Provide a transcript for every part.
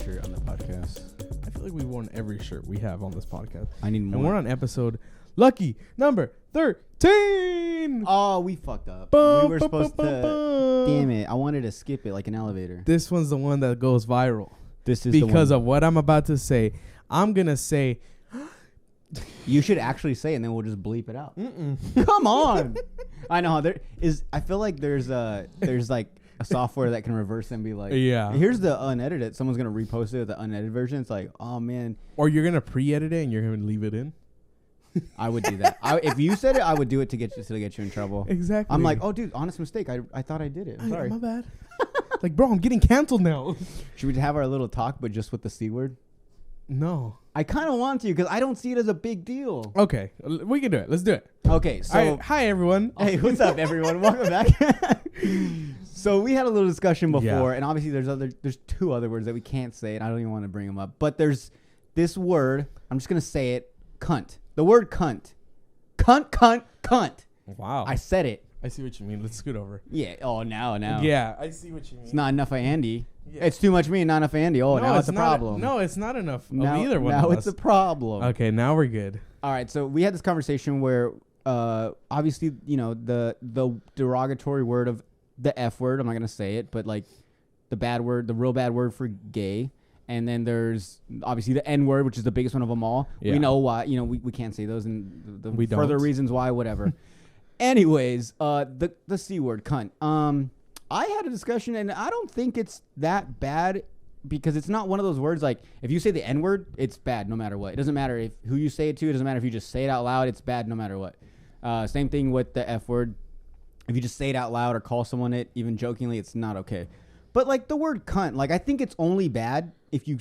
shirt on the podcast. I feel like we've worn every shirt we have on this podcast. I need more. And we're on episode lucky number 13. Oh, we fucked up. Bum, We were bum, supposed bum, to. bum. Damn it! I wanted to skip it like an elevator. This one's the one that goes viral. This is Because the of what I'm about to say. I'm going to say... You should actually say it, and then we'll just bleep it out. Come on. I know there is. I feel like there's like a software that can reverse and be like, Yeah. here's the unedited. Someone's gonna repost it with the unedited version. It's like, oh man, Or you're going to pre-edit it and you're going to leave it in. I would do that. If you said it, I would do it to get you in trouble. Exactly. I'm like, oh dude, honest mistake. I thought I did it. I'm sorry. My bad. Like, bro, I'm getting canceled now. Should we have our little talk, but just with the C word? No. I kind of want to because I don't see it as a big deal. Okay. We can do it. Let's do it. Okay, so All right. Hi, everyone. hey, what's up, everyone? Welcome back. So we had a little discussion before, and obviously there's two other words that we can't say, and I don't even want to bring them up. But there's this word. I'm just gonna say it. Cunt. The word cunt. Cunt. Wow. I said it. I see what you mean. Let's scoot over. Yeah. Oh, now. Yeah, I see what you mean. It's not enough of Andy. Yeah. It's too much me and not enough of Andy. Oh, now it's a problem. No, it's not enough now, of either one now of it's us. a problem. Okay, now we're good. All right, so we had this conversation where obviously, you know, the derogatory word of the F word, I'm not going to say it, but like the bad word, the real bad word for gay. And then there's obviously the N word, which is the biggest one of them all. Yeah. We know why, you know, we can't say those and the We further don't. reasons why, whatever. Anyways, the C word, cunt. I had a discussion and I don't think it's that bad because it's not one of those words like if you say the N word, it's bad no matter what. It doesn't matter who you say it to. It doesn't matter if you just say it out loud. It's bad no matter what. Same thing with the F word. If you just say it out loud or call someone it, even jokingly, it's not okay. But like the word cunt, like I think it's only bad if you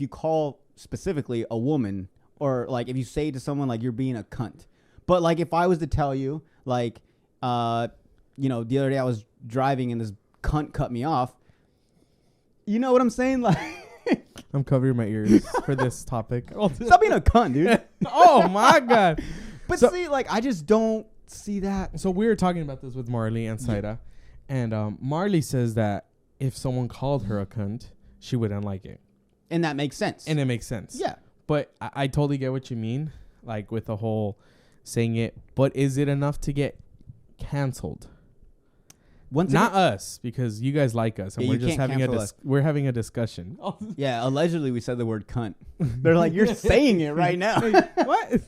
call specifically a woman or like if you say to someone like you're being a cunt. But like if I was to tell you like, you know, the other day I was driving and this cunt cut me off. You know what I'm saying? Like I'm covering my ears for this topic. stop being a cunt, dude. Oh my God. But So- see, like I just don't see that. So we were talking about this with Marley and Saida. And Marley says that if someone called her a cunt, she wouldn't like it. And that makes sense. And it makes sense. Yeah. But I totally get what you mean, like with the whole saying it. But is it enough to get canceled? Not us, because you guys like us, and Yeah, we're you just can't having cancel us. we're having a discussion. Yeah, allegedly we said the word cunt. They're like, you're saying it right now. What?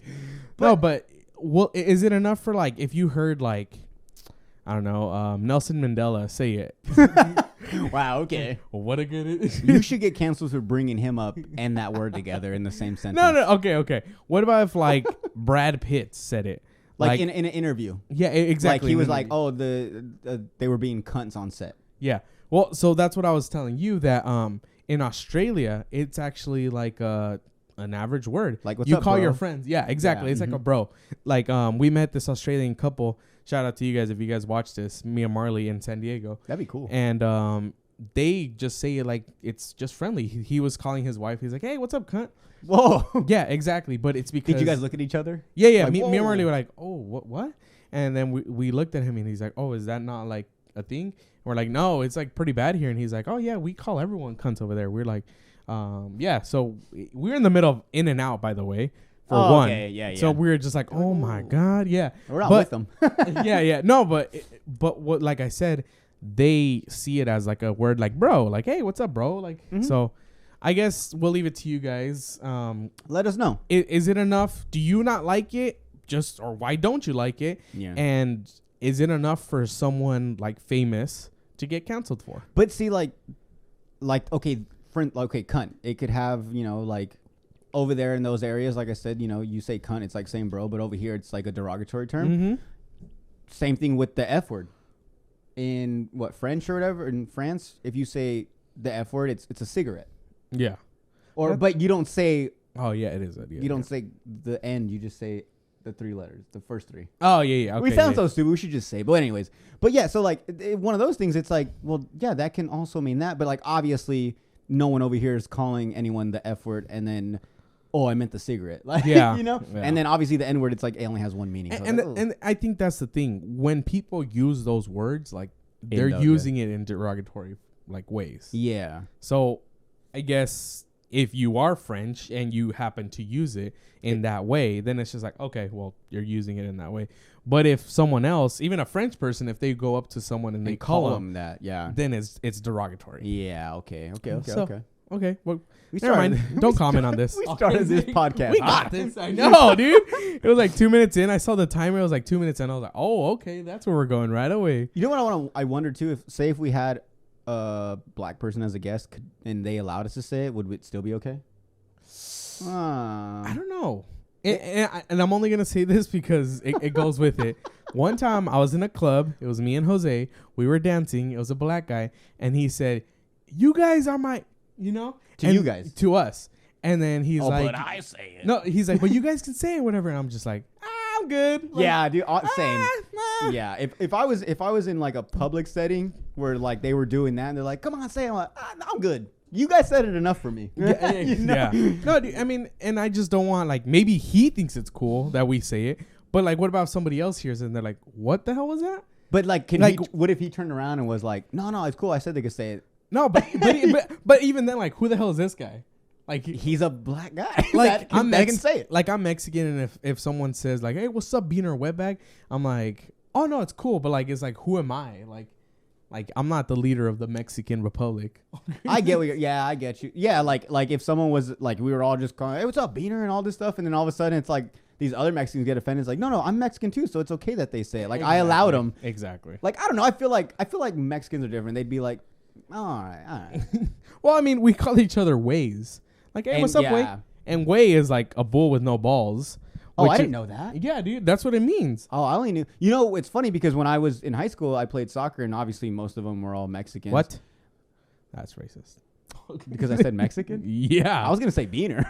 No, but well, is it enough for like if you heard like I don't know Nelson Mandela say it? Wow, okay. What a good. You should get canceled for bringing him up and that word together in the same sentence. No, okay. What about if like Brad Pitt said it? Like in an interview. Yeah, exactly. Like he was like, oh, they were being cunts on set. Yeah. Well, so that's what I was telling you that in Australia it's actually like an average word. Like what's you up, call bro? your friends. Yeah, exactly. Yeah, It's like a bro. Like we met this Australian couple. Shout out to you guys if you guys watch this. Me and Marley in San Diego. That'd be cool. And they just say it like it's just friendly. He was calling his wife. He's like, "Hey, what's up, cunt?" Whoa. Yeah, exactly. But it's because Did you guys look at each other? Yeah. Like, Me and whoa. Marley were like, "Oh, what?" And then we looked at him and he's like, "Oh, is that not like a thing?" And we're like, "No, it's like pretty bad here." And he's like, "Oh yeah, we call everyone cunts over there." We're like, yeah. So we're in the middle of In and Out, by the way, for one. Okay, yeah. So we're just like, "Oh my God, yeah." We're out But- with them. yeah. No, but what like I said, they see it as like a word like bro, like, "Hey, what's up, bro?" Like so. I guess we'll leave it to you guys. Let us know. Is it enough? Do you not like it? Or why don't you like it? Yeah. And is it enough for someone like famous to get canceled for? But see, like okay, cunt. It could have, you know, like over there in those areas, like I said, you know, you say cunt, it's like saying bro, but over here it's like a derogatory term. Mm-hmm. Same thing with the F word. In French or whatever, in France, if you say the F word, it's a cigarette. Yeah. But you don't say Oh yeah, it is. you don't say the N, you just say the three letters, the first three. Oh yeah. Okay, we sound so stupid. We should just say. But anyways, so like one of those things. It's like, well, yeah, that can also mean that. But like obviously, no one over here is calling anyone the F word and then, oh, I meant the cigarette. Like, Yeah, you know. yeah. And then obviously the N word, it's like it only has one meaning. So And I think that's the thing. When people use those words, like they're those, using it in derogatory like ways. yeah. So I guess if you are French and you happen to use it in that way, then it's just like, okay, well, you're using it in that way. But if someone else, even a French person, if they go up to someone and they call them that, yeah, then it's derogatory. Yeah. Okay. Okay. Well, We never started- mind. Don't comment on this. We started this podcast. We got this. I know, dude. It was like 2 minutes in. I saw the timer. It was like 2 minutes in. I was like, oh, okay. That's where we're going right away. You know what I wonder too? If we had a black person as a guest and they allowed us to say it, would it still be okay? I don't know. And I'm only going to say this because it goes with it. One time I was in a club. It was me and Jose. We were dancing. It was a black guy. And he said, you guys are my, To you guys. To us. And then he's like. But I say it. No, he's like, but you guys can say it, whatever. And I'm just like, I'm good. Like, Yeah, dude. Same. Yeah. If I was in like a public setting where like they were doing that and they're like, come on, say it. I'm like, I'm good. You guys said it enough for me. Yeah. No, dude, I mean, and I just don't want, like, maybe he thinks it's cool that we say it, but like, what about somebody else hears it and they're like, what the hell was that? But like, what if he turned around and was like, no, it's cool. I said they could say it. No, but even then, like, who the hell is this guy? Like, He's a black guy. like that can say it. Like, I'm Mexican, and if someone says like, hey, what's up, beaner wetbag? I'm like, oh no, it's cool, but like, it's like, who am I? Like I'm not the leader of the Mexican Republic. I get what I get you. Yeah, like if someone was like, we were all just calling, hey, what's up, beaner, and all this stuff, and then all of a sudden it's like these other Mexicans get offended. It's like, no, I'm Mexican too, so it's okay that they say it. Like, I allowed them. Exactly. Like, I don't know. I feel like Mexicans are different. They'd be like, all right. Well, I mean, we call each other ways. Like, hey, what's up, way? And way is like a bull with no balls. Oh, I didn't know that. Yeah, dude, that's what it means. Oh, I only knew. You know, it's funny because when I was in high school, I played soccer, and obviously most of them were all Mexicans. What? That's racist. Because I said Mexican? Yeah. I was gonna say beaner.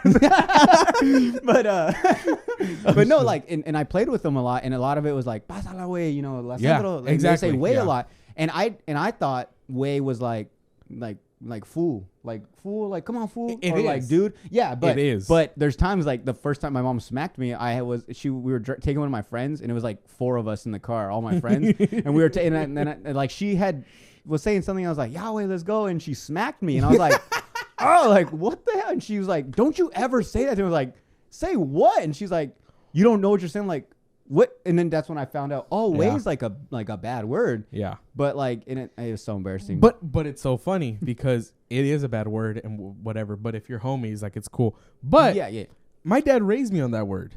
but no, like, and I played with them a lot, and a lot of it was like, pásala, güey, Yeah, exactly. They say way a lot. And I thought way was like fool, like come on, fool, It or is. like dude. Yeah, but It is. But there's times like the first time my mom smacked me, we were taking one of my friends, and it was like 4 of us in the car, all my friends, and we were and like she was saying something. I was like, Yahweh, let's go, and she smacked me, and I was like, oh, like what the hell? And she was like, don't you ever say that. And I was like, say what? And she's like, you don't know what you're saying, like. What? And then that's when I found out, way is like a bad word. Yeah. But like, it was so embarrassing. But it's so funny because it is a bad word and whatever. But if you're homies, like, it's cool. But yeah, my dad raised me on that word,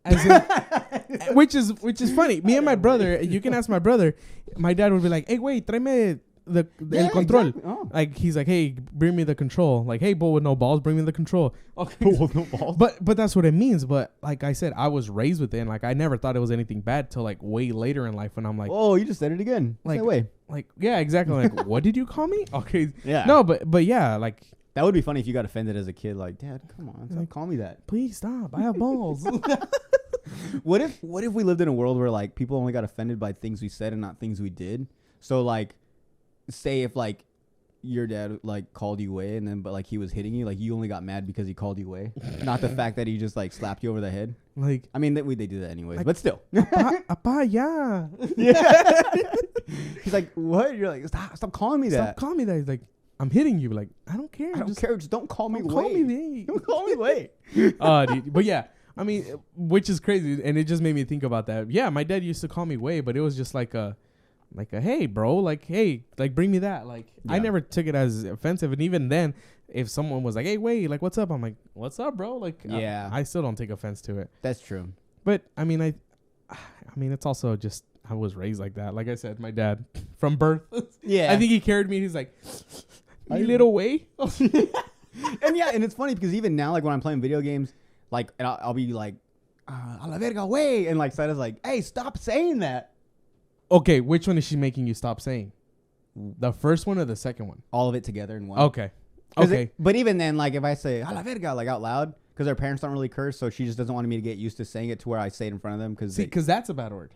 as in, which is funny. Me and my brother, you can ask my brother. My dad would be like, "Hey, wait, tráeme el control." Exactly. Oh. Like, he's like, hey, bring me the control. Like, hey, bull with no balls, bring me the control. Okay. Bull with no balls. But that's what it means. But like I said, I was raised with it, and like I never thought it was anything bad till like way later in life when I'm like, oh, you just said it again. Like, way. Like, yeah, exactly. Like, what did you call me? Okay. Yeah. No, but yeah, like, that would be funny if you got offended as a kid. Like, Dad, come on, stop call me that. Please stop. I have balls. What if we lived in a world where like people only got offended by things we said and not things we did? So like, say if like your dad like called you way, and then but like he was hitting you, like you only got mad because he called you way, not the fact that he just like slapped you over the head. Like, I mean, they do that anyways, like, but still. Appa, yeah. He's like, what? You're like, stop calling me that. Stop calling me that. He's like, I'm hitting you. Like, I don't care. I don't care. Just don't call me way. Call me Don't call me way. Dude, but yeah, I mean, which is crazy, and it just made me think about that. Yeah, my dad used to call me way, but it was just like a hey, bro, like, hey, like, bring me that. Like, I never took it as offensive. And even then, if someone was like, hey, wait, like, what's up? I'm like, what's up, bro? Like, I still don't take offense to it. That's true. But I mean, it's also just, I was raised like that. Like I said, my dad from birth. Yeah. I think he carried me. He's like, me little way. And yeah, and it's funny because even now, like when I'm playing video games, like, and I'll be like, a la verga, way. And like, Sada's like, hey, stop saying that. Okay, which one is she making you stop saying? The first one or the second one? All of it together in one. Okay. But even then, like if I say a la verga like out loud, because our parents don't really curse, so she just doesn't want me to get used to saying it to where I say it in front of them. Because that's a bad word.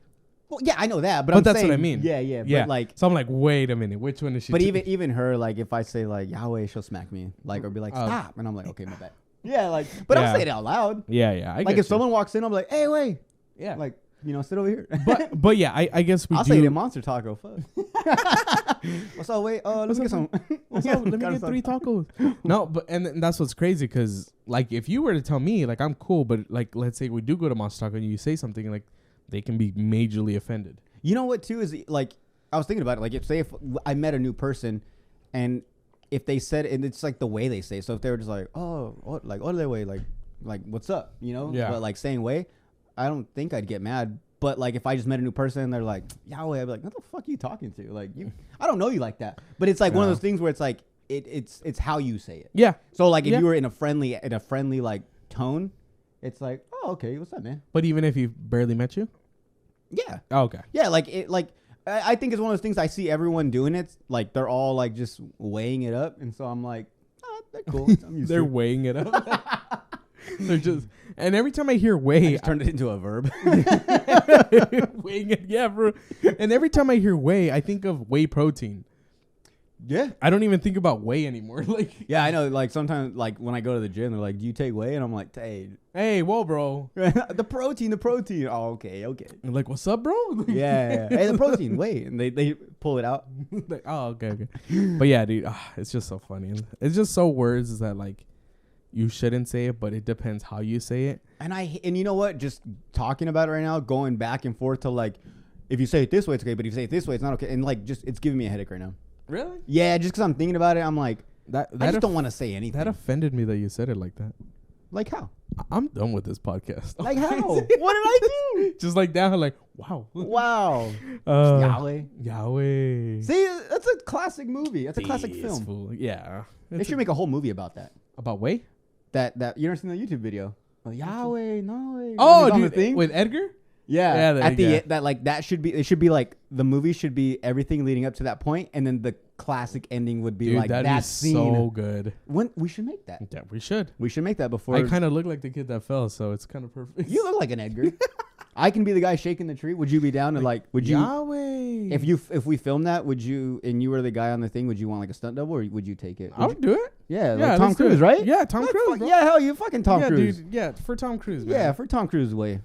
Well, yeah, I know that, but that's saying, what I mean. Yeah. But like, so I'm like, wait a minute, which one is she? But even her, like if I say like Yahweh, she'll smack me, like or be like stop, and I'm like, okay, my bad. Yeah, like, but I'll say it out loud. Yeah. Like if someone walks in, I'm like, hey, wait. Yeah. Like. sit over here. But yeah, I guess we I'll do. say the monster taco. Fuck. What's up? Wait, let me get some. What's up? Let me get 3 tacos. No, but and that's what's crazy because like if you were to tell me like I'm cool, but like let's say we do go to Monster Taco and you say something like they can be majorly offended. You know what too is like I was thinking about it. Like if I met a new person, and if they said and it's like the way they say. So if they were just like like ole way like what's up, Yeah. But like saying way, I don't think I'd get mad. But like if I just met a new person and they're like Yahweh, I'd be like, what the fuck are you talking to? Like I don't know you like that. But it's like one of those things where it's like it's how you say it. Yeah. So like if you were in a friendly like tone, it's like, oh okay, what's up, man? But even if he barely met you? Yeah. Oh, okay. Yeah, I think it's one of those things I see everyone doing it. Like they're all like just weighing it up, and so I'm like, they're cool. I'm used They're to weighing it up. They're just, and every time I hear weigh, I just turned it into a verb. weighing it, yeah, bro. And every time I hear whey, I think of whey protein. Yeah. I don't even think about whey anymore. Like, Yeah, I know. Like sometimes, like when I go to the gym, they're like, "Do you take whey?" And I'm like, hey, whoa, bro. the protein." Oh, okay. I'm like, what's up, bro? Yeah. Hey, the protein. Whey, and they pull it out. Like, oh, okay. But yeah, dude, it's just so funny. And it's just so words that like you shouldn't say it, but it depends how you say it. And you know what? Just talking about it right now, going back and forth to like, if you say it this way, it's okay, but if you say it this way, it's not okay. And like, it's giving me a headache right now. Really? Yeah, just because I'm thinking about it, I'm like, That I just don't want to say anything. That offended me that you said it like that. Like how? I'm done with this podcast. Like how? What did I do? Just like that, like, wow. Wow. Yahweh. See, that's a classic movie. That's a classic film. Fool. Yeah. They should make a whole movie about that. About whey? That you never seen the YouTube video? Oh, Yahweh, no. Oh, dude, with Edgar? Yeah. there At you the go. that like that should be. It should be like the movie should be everything leading up to that point, and then the classic ending would be Dude, like that'd that be scene. so good. When we should make that. Yeah, we should. We should make that before. I kind of look like the kid that fell, so it's kind of perfect. You look like an Edgar. I can be the guy shaking the tree. Would you be down to like? Would you? Yahweh. If we film that, would you? And you were the guy on the thing. Would you want like a stunt double, or would you take it? I would do it. Yeah, Yeah, like Tom let's do Cruise, it. right? Yeah, Tom Cruise. Bro. Yeah, hell, you fucking Tom yeah, Cruise. dude. Yeah, for Tom Cruise, man. Yeah, for Tom Cruise way.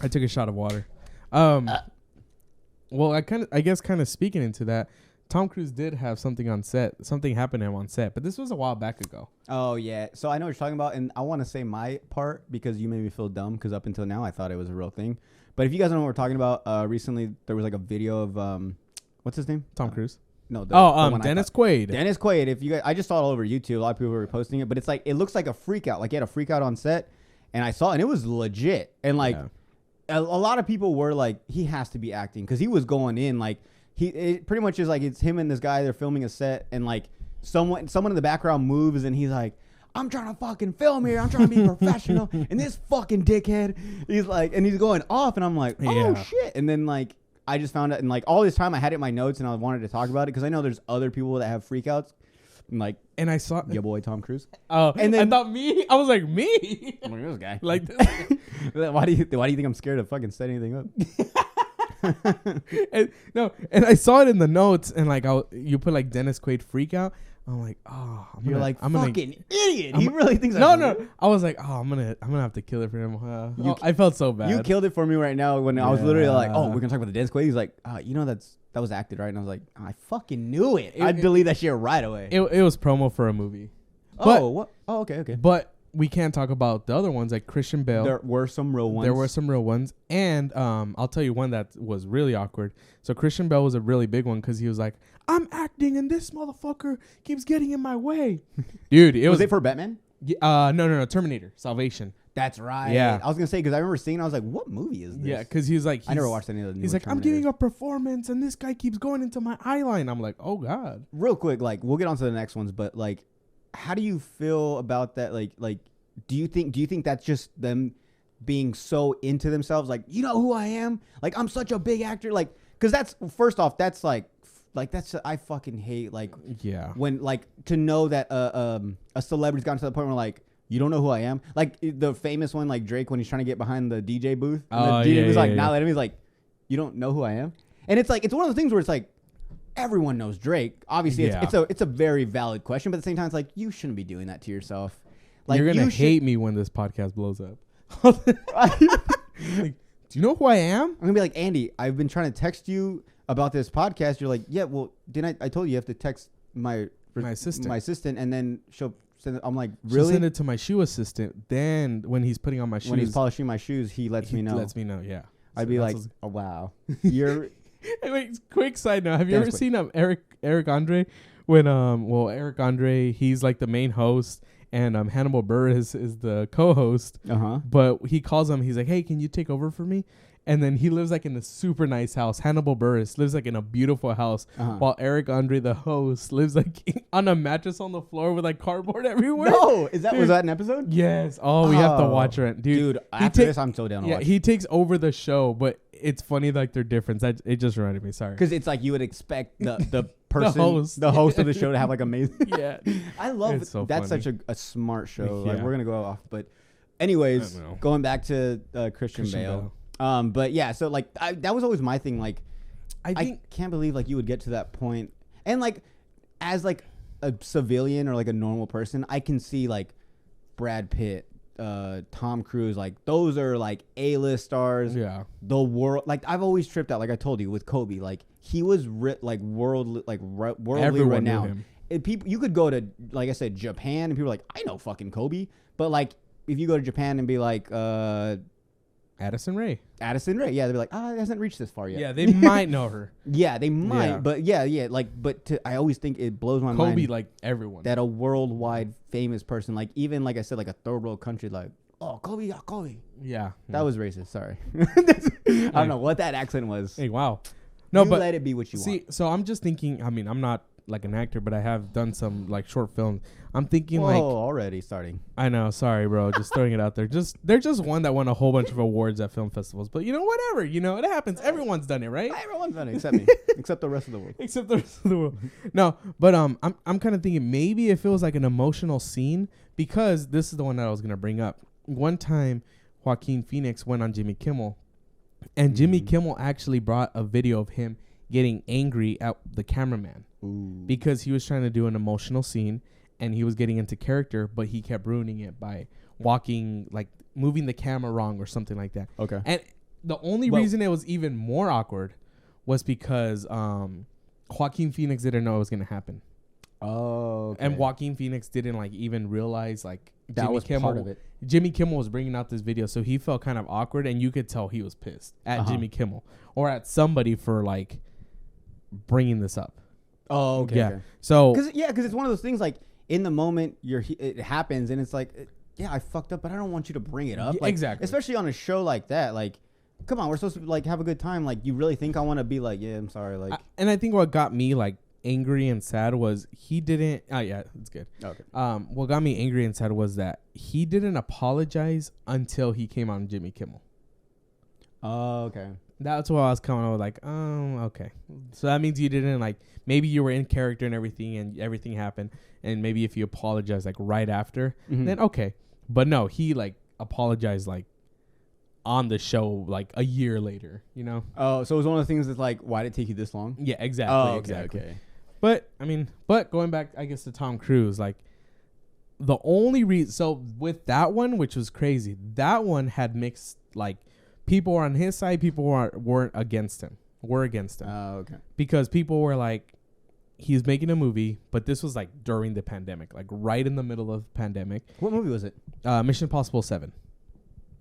I took a shot of water. Well, I guess kind of speaking into that, Tom Cruise did have something on set. Something happened to him on set, but this was a while back ago. Oh yeah, so I know what you're talking about, and I want to say my part because you made me feel dumb because up until now I thought it was a real thing. But if you guys don't know what we're talking about, recently there was like a video of what's his name? Tom Cruise. No. Dennis Quaid. Dennis Quaid. If you guys, I just saw it all over YouTube. A lot of people were posting it, but it's like it looks like a freak out. Like he had a freak out on set, and I saw it, and it was legit. And like a lot of people were like, he has to be acting because he was going in like it pretty much is like it's him and this guy. They're filming a set, and like someone in the background moves, and he's like, I'm trying to fucking film here. I'm trying to be professional. And this fucking dickhead, he's like, and he's going off, and I'm like, oh shit. And then like I just found out, and like all this time I had it in my notes, and I wanted to talk about it because I know there's other people that have freakouts, and I saw your boy Tom Cruise. Oh, and then I thought me. I was like me. Look at this guy. Like this. Why do you think I'm scared to fucking set anything up? and I saw it in the notes, and like you put like Dennis Quaid freak out. I'm like, oh, I'm fucking idiot. He really thinks no. I was like, oh, I'm gonna have to kill it for him. I felt so bad. You killed it for me right now when I was literally like, oh, we're gonna talk about the Dennis Quaid. He's like, that was acted, right? And I was like, I fucking knew it. I'd delete that shit right away. It was promo for a movie. What? Oh, okay. But we can't talk about the other ones like Christian Bale. There were some real ones. And I'll tell you one that was really awkward. So Christian Bale was a really big one because he was like, I'm acting and this motherfucker keeps getting in my way. Dude, was it for Batman? No, Terminator Salvation. That's right. Yeah. I was gonna say because I remember seeing. I was like, "What movie is this?" Yeah, because he was like, I never watched any of the. He's like, I'm giving a performance, and this guy keeps going into my eye line. I'm like, oh god. Real quick, like we'll get on to the next ones, but like, how do you feel about that? Like, do you think that's just them being so into themselves? Like, you know who I am? Like, I'm such a big actor. Like, because that's first off, that's like that's I fucking hate when like to know that a celebrity's gotten to the point where like. You don't know who I am? Like the famous one, like Drake, when he's trying to get behind the DJ booth. And the DJ was like, not let him. He's like, you don't know who I am? And it's like, it's one of the things where it's like, everyone knows Drake. Obviously, it's a very valid question. But at the same time, it's like, you shouldn't be doing that to yourself. Like, you're going to hate me when this podcast blows up. Like, do you know who I am? I'm gonna be like, Andy, I've been trying to text you about this podcast. You're like, yeah, well, didn't I told you have to text my assistant, and then she'll send it. I'm like, really? She'll send it to my shoe assistant. Then when he's putting on my shoes, when he's polishing my shoes, he lets me know. Lets me know, yeah. I'd be like, oh, wow, you're. Hey, wait, quick side note: have you ever seen Eric Andre? When Eric Andre, he's like the main host, and Hannibal Buress is the co-host. But he calls him. He's like, hey, can you take over for me? And then he lives like in a super nice house. Hannibal Buress lives like in a beautiful house, while Eric Andre, the host, lives like on a mattress on the floor with like cardboard everywhere. No, was that an episode? Yes. Oh, we have to watch it, dude. After this, I'm so down to watch. He takes over the show, but it's funny like their difference. It just reminded me. Sorry, because it's like you would expect the person, the host of the show, to have like amazing. Yeah, I love it. So that's funny. Such a smart show. Yeah. Like, we're gonna go off, but anyways, going back to Christian Bale. But yeah, so like that was always my thing. Like, I can't believe like you would get to that point. And like, as like a civilian or like a normal person, I can see like Brad Pitt, Tom Cruise, like those are like A-list stars. Yeah. The world, like I've always tripped out. Like I told you with Kobe, like he was worldly renowned. People, you could go to, like I said, Japan, and people are like, I know fucking Kobe. But like, if you go to Japan and be like, Addison Rae. Yeah, they'd be like, it hasn't reached this far yet. Yeah, they might know her. Yeah, they might, but I always think it blows my mind. Kobe, like everyone. That a worldwide famous person, like even like I said, like a third world country, like, oh, Kobe. Yeah. That was racist, sorry. I don't know what that accent was. Hey, wow. No, but let it be what you want. So I'm just thinking, I mean, I'm not like an actor, but I have done some like short films. I'm thinking already starting. I know, sorry, bro. Just throwing it out there. They're just one that won a whole bunch of awards at film festivals. But whatever. It happens. Everyone's done it, right? Everyone's done it except me, except the rest of the world. No, but I'm kind of thinking maybe if it was like an emotional scene, because this is the one that I was gonna bring up. One time, Joaquin Phoenix went on Jimmy Kimmel, and Jimmy Kimmel actually brought a video of him getting angry at the cameraman because he was trying to do an emotional scene. And he was getting into character, but he kept ruining it by moving the camera wrong or something like that. Okay. And the only reason it was even more awkward was because Joaquin Phoenix didn't know it was going to happen. Oh, okay. And Joaquin Phoenix didn't even realize that was part of it. Jimmy Kimmel was bringing out this video, so he felt kind of awkward, and you could tell he was pissed at Jimmy Kimmel or at somebody for bringing this up. Oh, okay. Yeah. Okay. So because it's one of those things like, in the moment it happens and it's like, I fucked up, but I don't want you to bring it up. Yeah, exactly. Especially on a show like that. Like, come on, we're supposed to have a good time. Like, you really think I want to be like, yeah, I'm sorry. Like, and I think what got me angry and sad was he didn't. Oh yeah, it's good. Okay. What got me angry and sad was that he didn't apologize until he came on Jimmy Kimmel. Oh, okay. That's what I was coming over okay. So that means you didn't maybe you were in character and everything happened, and maybe if you apologize right after, then okay. But no, he apologized on the show a year later, Oh, so it was one of the things that's why did it take you this long? Yeah, exactly. Oh, okay, exactly. Okay. But going back, I guess, to Tom Cruise, the only reason, so with that one, which was crazy, that one had mixed, people were on his side, people weren't against him. Were against him. Oh, okay. Because people were he's making a movie, but this was during the pandemic, right in the middle of the pandemic. What movie was it? Mission Impossible 7.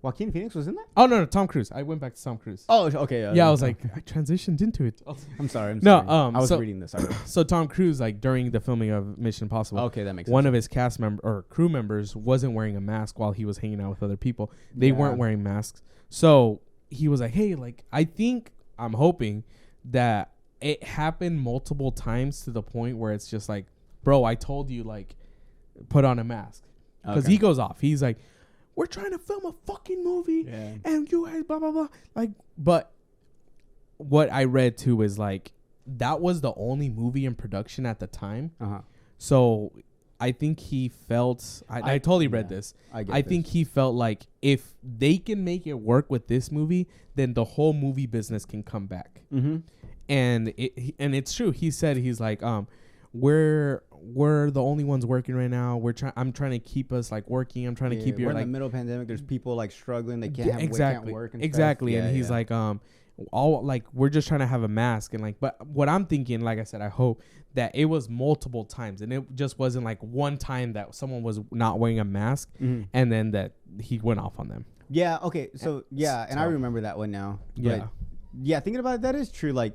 Joaquin Phoenix was in that? Oh, no, Tom Cruise. I went back to Tom Cruise. Oh, okay. Yeah, I was I transitioned into it. I'm sorry. No, I was reading this. So Tom Cruise, during the filming of Mission Impossible. Okay, that makes sense. One of his cast member or crew members wasn't wearing a mask while he was hanging out with other people. They weren't wearing masks. So he was hey, I'm hoping that it happened multiple times to the point where it's just bro, I told you, put on a mask. Because he goes off. He's we're trying to film a fucking movie, and you guys blah, blah, blah. But what I read, too, is, that was the only movie in production at the time. So I think he felt... I totally read this. I think he felt if they can make it work with this movie, then the whole movie business can come back. Mm-hmm. And it's true. He said, he's we're the only ones working right now. I'm trying to keep us like working. I'm trying to keep your we're like in the middle of pandemic. There's people like struggling. They can't exactly can't work. And exactly. stuff. And he's like all like we're just trying to have a mask and like. But what I'm thinking, like I said, I hope that it was multiple times and it just wasn't like one time that someone was not wearing a mask and then that he went off on them. Yeah. Okay. So yeah, and I remember that one now. Yeah. But yeah. Thinking about it, that is true. Like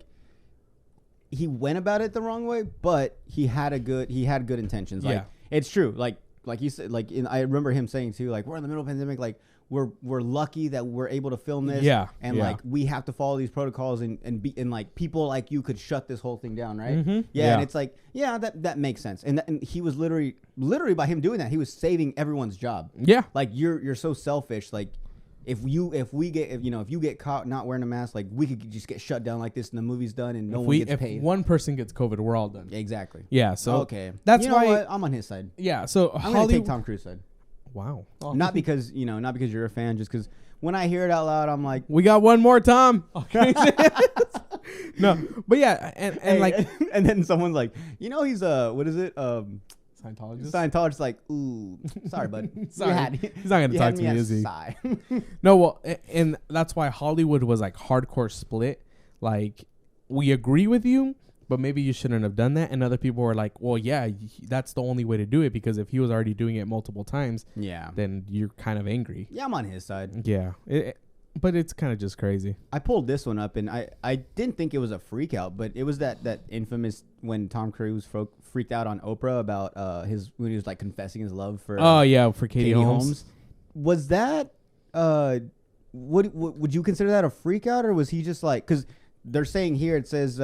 he went about it the wrong way, but he had good intentions. Like it's true. Like you said, like I remember him saying too, like we're in the middle of pandemic, like we're lucky that we're able to film this. Yeah. And like we have to follow these protocols and like people like you could shut this whole thing down, right? Mm-hmm. Yeah. And it's like, yeah, that makes sense. And he was literally by him doing that, he was saving everyone's job. Yeah. Like you're so selfish. Like if you get caught not wearing a mask, like we could just get shut down like this and the movie's done and no one gets paid. If one person gets COVID, we're all done. Exactly. Yeah. So okay. That's why what? I'm on his side. Yeah. So I'm gonna take Tom Cruise side. Wow. Not because you're a fan, just because when I hear it out loud, I'm like, we got one more, Tom. Okay. No, but yeah, and like, and then someone's like, he's what is it? Scientologist, like, ooh, sorry, bud. Sorry. He's not gonna talk to me, is he? No, well, and that's why Hollywood was like hardcore split. Like, we agree with you, but maybe you shouldn't have done that. And other people were like, well, yeah, that's the only way to do it, because if he was already doing it multiple times, then you're kind of angry. Yeah, I'm on his side. Yeah, but it's kind of just crazy. I pulled this one up, and I didn't think it was a freak out, but it was that infamous when Tom Cruise freaked out on Oprah about when he was like confessing his love for for Katie Holmes. Was that would you consider that a freak out, or was he just like, because they're saying here, it says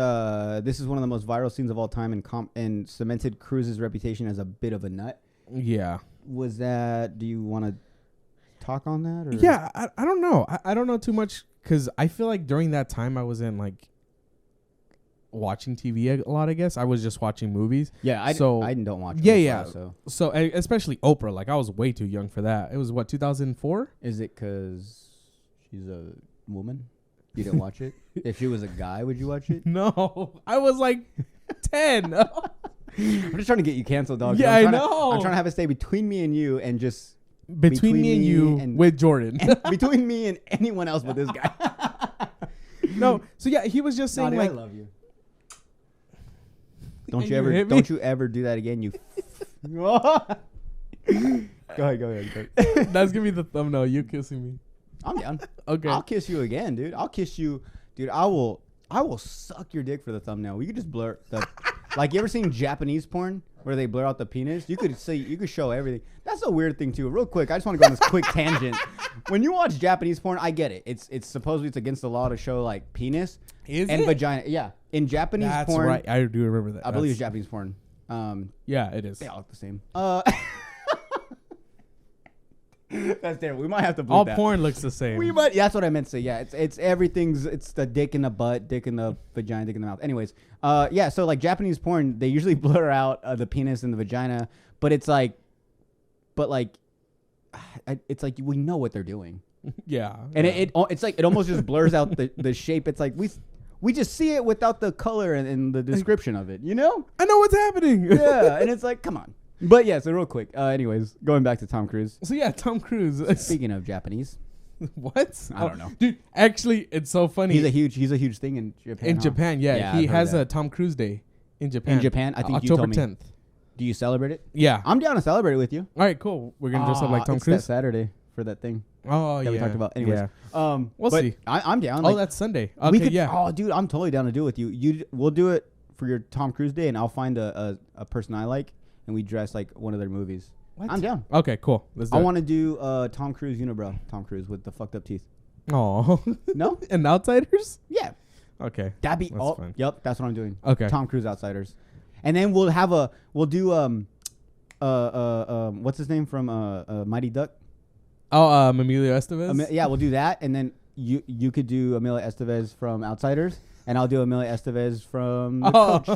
this is one of the most viral scenes of all time and cemented Cruise's reputation as a bit of a nut. Yeah. Was that, do you want to talk on that? Or? Yeah, I don't know. I don't know too much, because I feel like during that time I wasn't like watching TV a lot, I guess. I was just watching movies. Yeah, I don't watch Yeah, Oprah, yeah. So especially Oprah, like I was way too young for that. It was 2004? Is it because she's a woman? You didn't watch it? If she was a guy, would you watch it? No, I was like 10. I'm just trying to get you canceled, dog. Yeah, I know. I'm trying to have it stay between me and you, and just between me and you with Jordan. Between me and anyone else but this guy. No, so yeah, he was just saying, like, I love you. Don't you ever do that again, you. Go ahead. That's gonna be the thumbnail. You kissing me. I'm down. Okay. I'll kiss you again, dude. I'll kiss you, dude. I will suck your dick for the thumbnail. We could just blur the, like, you ever seen Japanese porn where they blur out the penis? You could show everything. That's a weird thing too. Real quick, I just want to go on this quick tangent. When you watch Japanese porn, I get it. It's supposedly it's against the law to show like penis and vagina. Yeah, in Japanese porn. That's right. I do remember that. I believe it's Japanese porn. Yeah, it is. They all look the same. That's terrible. We might have to bleep all that. Porn looks the same. We might. Yeah, that's what I meant to say. Yeah, it's everything's. It's the dick in the butt, dick in the vagina, dick in the mouth. Anyways, yeah. So like Japanese porn, they usually blur out the penis and the vagina, but it's like we know what they're doing. Yeah. And it's like it almost just blurs out the shape. It's like we just see it without the color and the description of it. You know? I know what's happening. Yeah, and it's like, come on. But yeah, so real quick. Anyways, going back to Tom Cruise. So yeah, Tom Cruise. Speaking of Japanese, what? I don't know, dude. Actually, it's so funny. He's a huge thing in Japan. In Japan, yeah, he has a Tom Cruise Day in Japan. In Japan, I think October you told me. 10th. Do you celebrate it? Yeah, I'm down to celebrate it with you. All right, cool. We're gonna dress up like Tom it's Cruise that Saturday for that thing. Oh that we talked about. Anyways, we'll see. I'm down. Oh, that's Sunday. Okay, yeah. Oh, dude, I'm totally down to do it with you. We'll do it for your Tom Cruise Day, and I'll find a person I like, and we dress like one of their movies. What? I'm down. Okay, cool. Let's do I want to do Tom Cruise unibrow. Tom Cruise with the fucked up teeth. Oh. No? And Outsiders? Yeah. Okay. That'd be all. Fine. Yep, that's what I'm doing. Okay. Tom Cruise Outsiders. And then we'll do what's his name from Mighty Duck? Oh, Emilio Estevez? Yeah, we'll do that, and then you could do Emilio Estevez from Outsiders, and I'll do Emilio Estevez from the Coach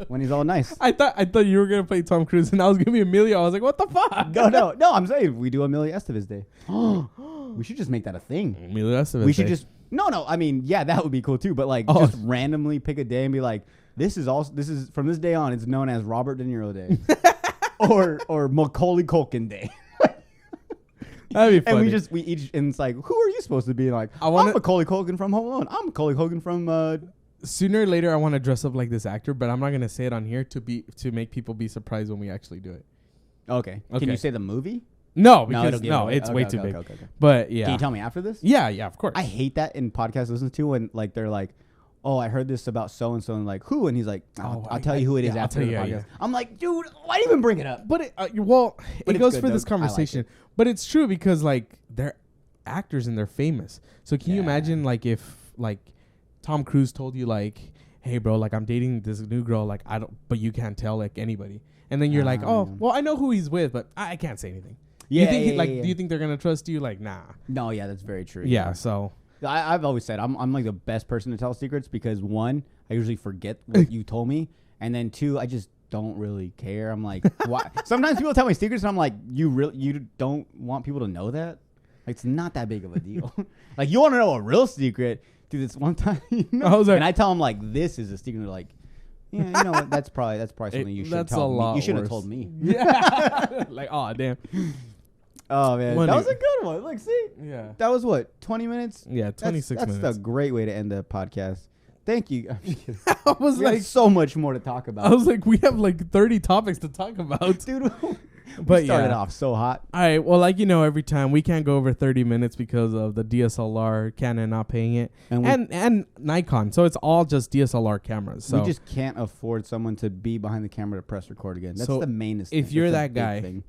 when he's all nice. I thought you were gonna play Tom Cruise, and I was gonna be Emilio. I was like, what the fuck? No. I'm saying we do Emilio Estevez Day. We should just make that a thing. Emilio Estevez. We should just no. I mean, yeah, that would be cool too. But like, just randomly pick a day and be like, This is from this day on. It's known as Robert De Niro Day, or Macaulay Culkin Day. That'd be funny. And we each and it's like, who are you supposed to be? Like, I'm Macaulay Culkin from Home Alone. I'm Macaulay Culkin from. Sooner or later, I want to dress up like this actor, but I'm not gonna say it on here to make people be surprised when we actually do it. Okay. Can you say the movie? No, because it's way too big. Okay. But yeah. Can you tell me after this? Yeah, of course. I hate that in podcasts I listen to when like they're like, oh, I heard this about so and so, and like who, and he's like, I'll tell you who it is after the podcast. Yeah. I'm like, dude, why do you even bring it up? But it goes for this conversation. Like but it's true because like they're actors and they're famous. So can you imagine like if like Tom Cruise told you like, hey bro, like I'm dating this new girl, like but you can't tell like anybody, and then you're like, oh, well I know who he's with, but I can't say anything. Yeah, do you think they're gonna trust you? Like, nah. No, yeah, that's very true. Yeah, so I've always said I'm like the best person to tell secrets because one, I usually forget what you told me, and then two, I just don't really care. I'm like, why? Sometimes people tell me secrets, and I'm like, you don't want people to know that? Like, it's not that big of a deal. Like, you want to know a real secret? Dude, this one time, and I tell them like, this is a secret. They're like, yeah, you know what? That's probably something you should tell me. You should have told me. Yeah. Like, oh damn. Oh man, that was a good one. Like, see, yeah, that was what 20 minutes. Yeah, 26 minutes. That's a great way to end the podcast. Thank you. I'm just kidding. I was we have so much more to talk about. I was like, we have like 30 topics to talk about, dude. But we started off so hot. All right. Well, like every time we can't go over 30 minutes because of the DSLR Canon not paying it, and Nikon. So it's all just DSLR cameras. So we just can't afford someone to be behind the camera to press record again. That's the mainest. If you're that guy,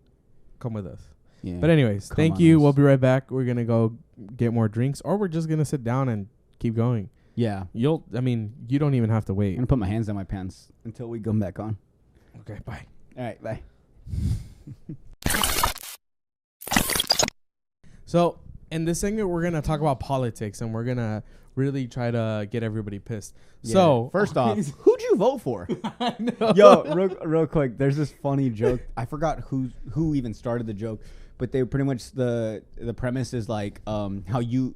come with us. Yeah. But anyways, thank you. We'll be right back. We're gonna go get more drinks, or we're just gonna sit down and keep going. Yeah. You don't even have to wait. I'm gonna put my hands down my pants until we come back on. Okay. Bye. All right. Bye. So in this segment, we're gonna talk about politics, and we're gonna really try to get everybody pissed. Yeah. So first off, who'd you vote for? I know. Yo, real quick, there's this funny joke. I forgot who even started the joke, but they pretty much the premise is like how you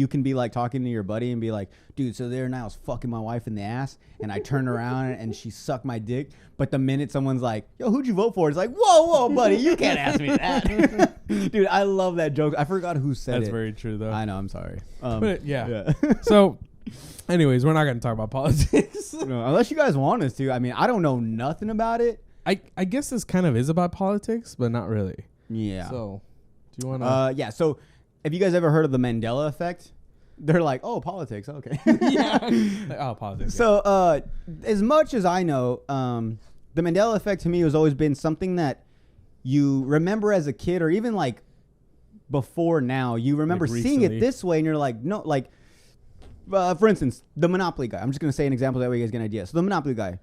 can be like talking to your buddy and be like, dude, so there now I was fucking my wife in the ass, and I turned around and she sucked my dick. But the minute someone's like, yo, who'd you vote for? It's like, whoa, buddy, you can't ask me that. Dude, I love that joke. I forgot who said it. That's very true, though. I know, I'm sorry. But yeah. So, anyways, we're not going to talk about politics. No, unless you guys want us to. I mean, I don't know nothing about it. I guess this kind of is about politics, but not really. Yeah. So, do you want to? Yeah. So, have you guys ever heard of the Mandela Effect? They're like, oh, politics. Okay. Yeah. Like, oh, politics. So, as much as I know, the Mandela Effect to me has always been something that you remember as a kid, or even like before now. You remember like seeing it this way, and you're like, no, like, for instance, the Monopoly guy. I'm just gonna say an example that way you guys get an idea. So the Monopoly guy.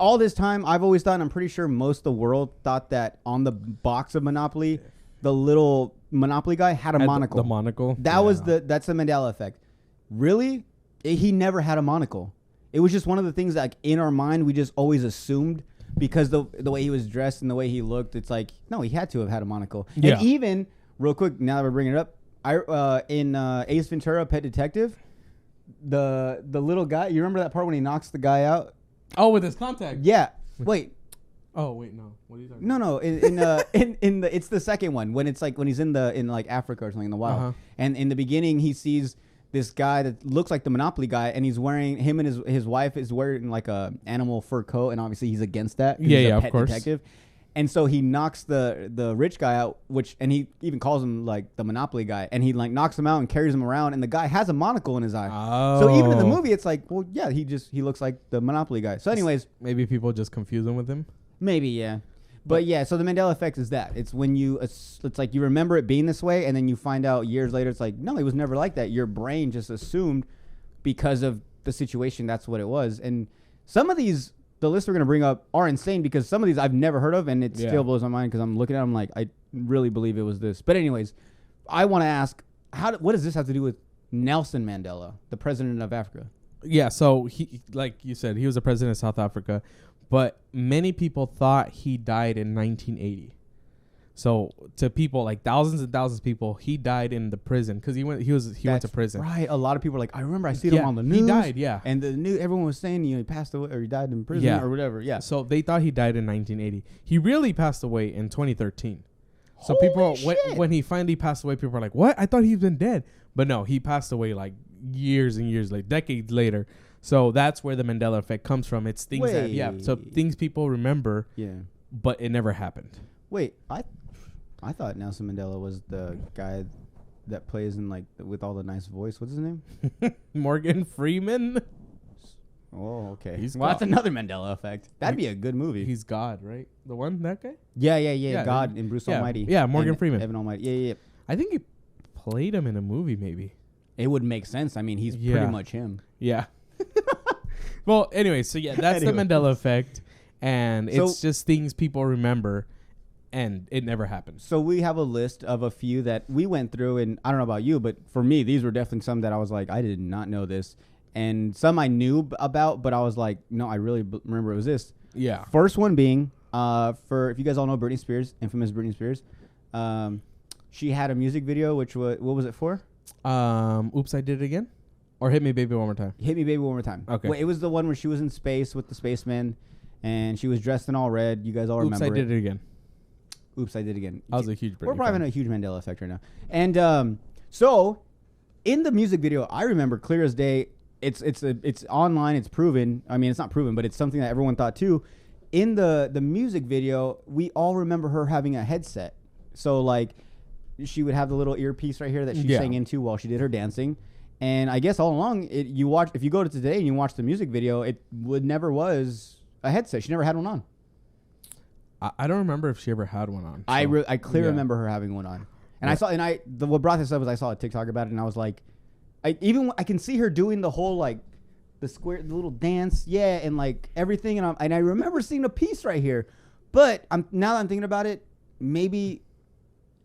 All this time, I've always thought, and I'm pretty sure most of the world thought that on the box of Monopoly, the little Monopoly guy had a monocle. The monocle. That's the Mandela Effect. Really? He never had a monocle. It was just one of the things that, like, in our mind, we just always assumed because the way he was dressed and the way he looked, it's like, no, he had to have had a monocle. Yeah. And even, real quick, now that we're bringing it up, in Ace Ventura, Pet Detective, the little guy, you remember that part when he knocks the guy out? Oh, with his contact. Yeah. Wait. Oh wait, no. What are you talking about? In the it's the second one when it's like when he's in like Africa or something in the wild, and in the beginning he sees this guy that looks like the Monopoly guy, and he's wearing him and his wife is wearing like a animal fur coat, and obviously he's against that. Yeah, he's a pet of course. Detective. And so he knocks the rich guy out, and he even calls him like the Monopoly guy, and he like knocks him out and carries him around, and the guy has a monocle in his eye. Oh. So even in the movie, it's like, well, yeah, he looks like the Monopoly guy. So anyways, maybe people just confuse him with him. Maybe, yeah. But yeah, so the Mandela Effect is that. It's when it's like you remember it being this way, and then you find out years later, it's like, no, it was never like that. Your brain just assumed because of the situation that's what it was. And some of these, the lists we're going to bring up are insane because some of these I've never heard of, and it still blows my mind because I'm looking at them like, I really believe it was this. But anyways, I want to ask, what does this have to do with Nelson Mandela, the president of Africa? Yeah, so he, like you said, he was the president of South Africa, but many people thought he died in 1980. So to people, like thousands and thousands of people, he died in the prison because he went to prison. Right. A lot of people are like, I remember I seen him on the news. He died, yeah. And the news, everyone was saying, he passed away or he died in prison or whatever. Yeah. So they thought he died in 1980. He really passed away in 2013. So people, when he finally passed away, people are like, what? I thought he'd been dead. But no, he passed away like years and years later, decades later. So that's where the Mandela effect comes from. It's things so things people remember, but it never happened. Wait, I thought Nelson Mandela was the guy that plays in like with all the nice voice. What's his name? Morgan Freeman. Oh, okay. That's another Mandela effect. That'd be a good movie. He's God, right? The one, that guy? Yeah. God in Bruce Almighty. Yeah, Morgan Freeman. Evan Almighty. Yeah. I think he played him in a movie, maybe. It would make sense. I mean, he's pretty much him. Yeah. Well, anyway, so that's the Mandela effect, and it's just things people remember. And it never happened. So we have a list of a few that we went through, and I don't know about you, but for me, these were definitely some that I was like, I did not know this. And some I knew about, but I was like, no, I really remember it was this. Yeah. First one being, for if you guys all know Britney Spears, infamous Britney Spears, she had a music video, which was, what was it for? Oops, I Did It Again? Or Hit Me Baby One More Time? Hit Me Baby One More Time. Okay. Well, it was the one where she was in space with the spaceman, and she was dressed in all red. You guys all remember it. Oops, I Did It Again. Oops, I Did It Again. I was a huge Britney We're probably having a huge Mandela effect right now. And so in the music video, I remember clear as day, it's online, it's proven. I mean, it's not proven, but it's something that everyone thought too. In the music video, we all remember her having a headset. So like she would have the little earpiece right here that she sang into while she did her dancing. And I guess all along, if you go to today and you watch the music video, it never was a headset. She never had one on. I don't remember if she ever had one on. So. I clearly remember her having one on. And what brought this up was I saw a TikTok about it, and I was like, I can see her doing the whole like the little dance, and like everything, and I remember seeing a piece right here, but now that I'm thinking about it, maybe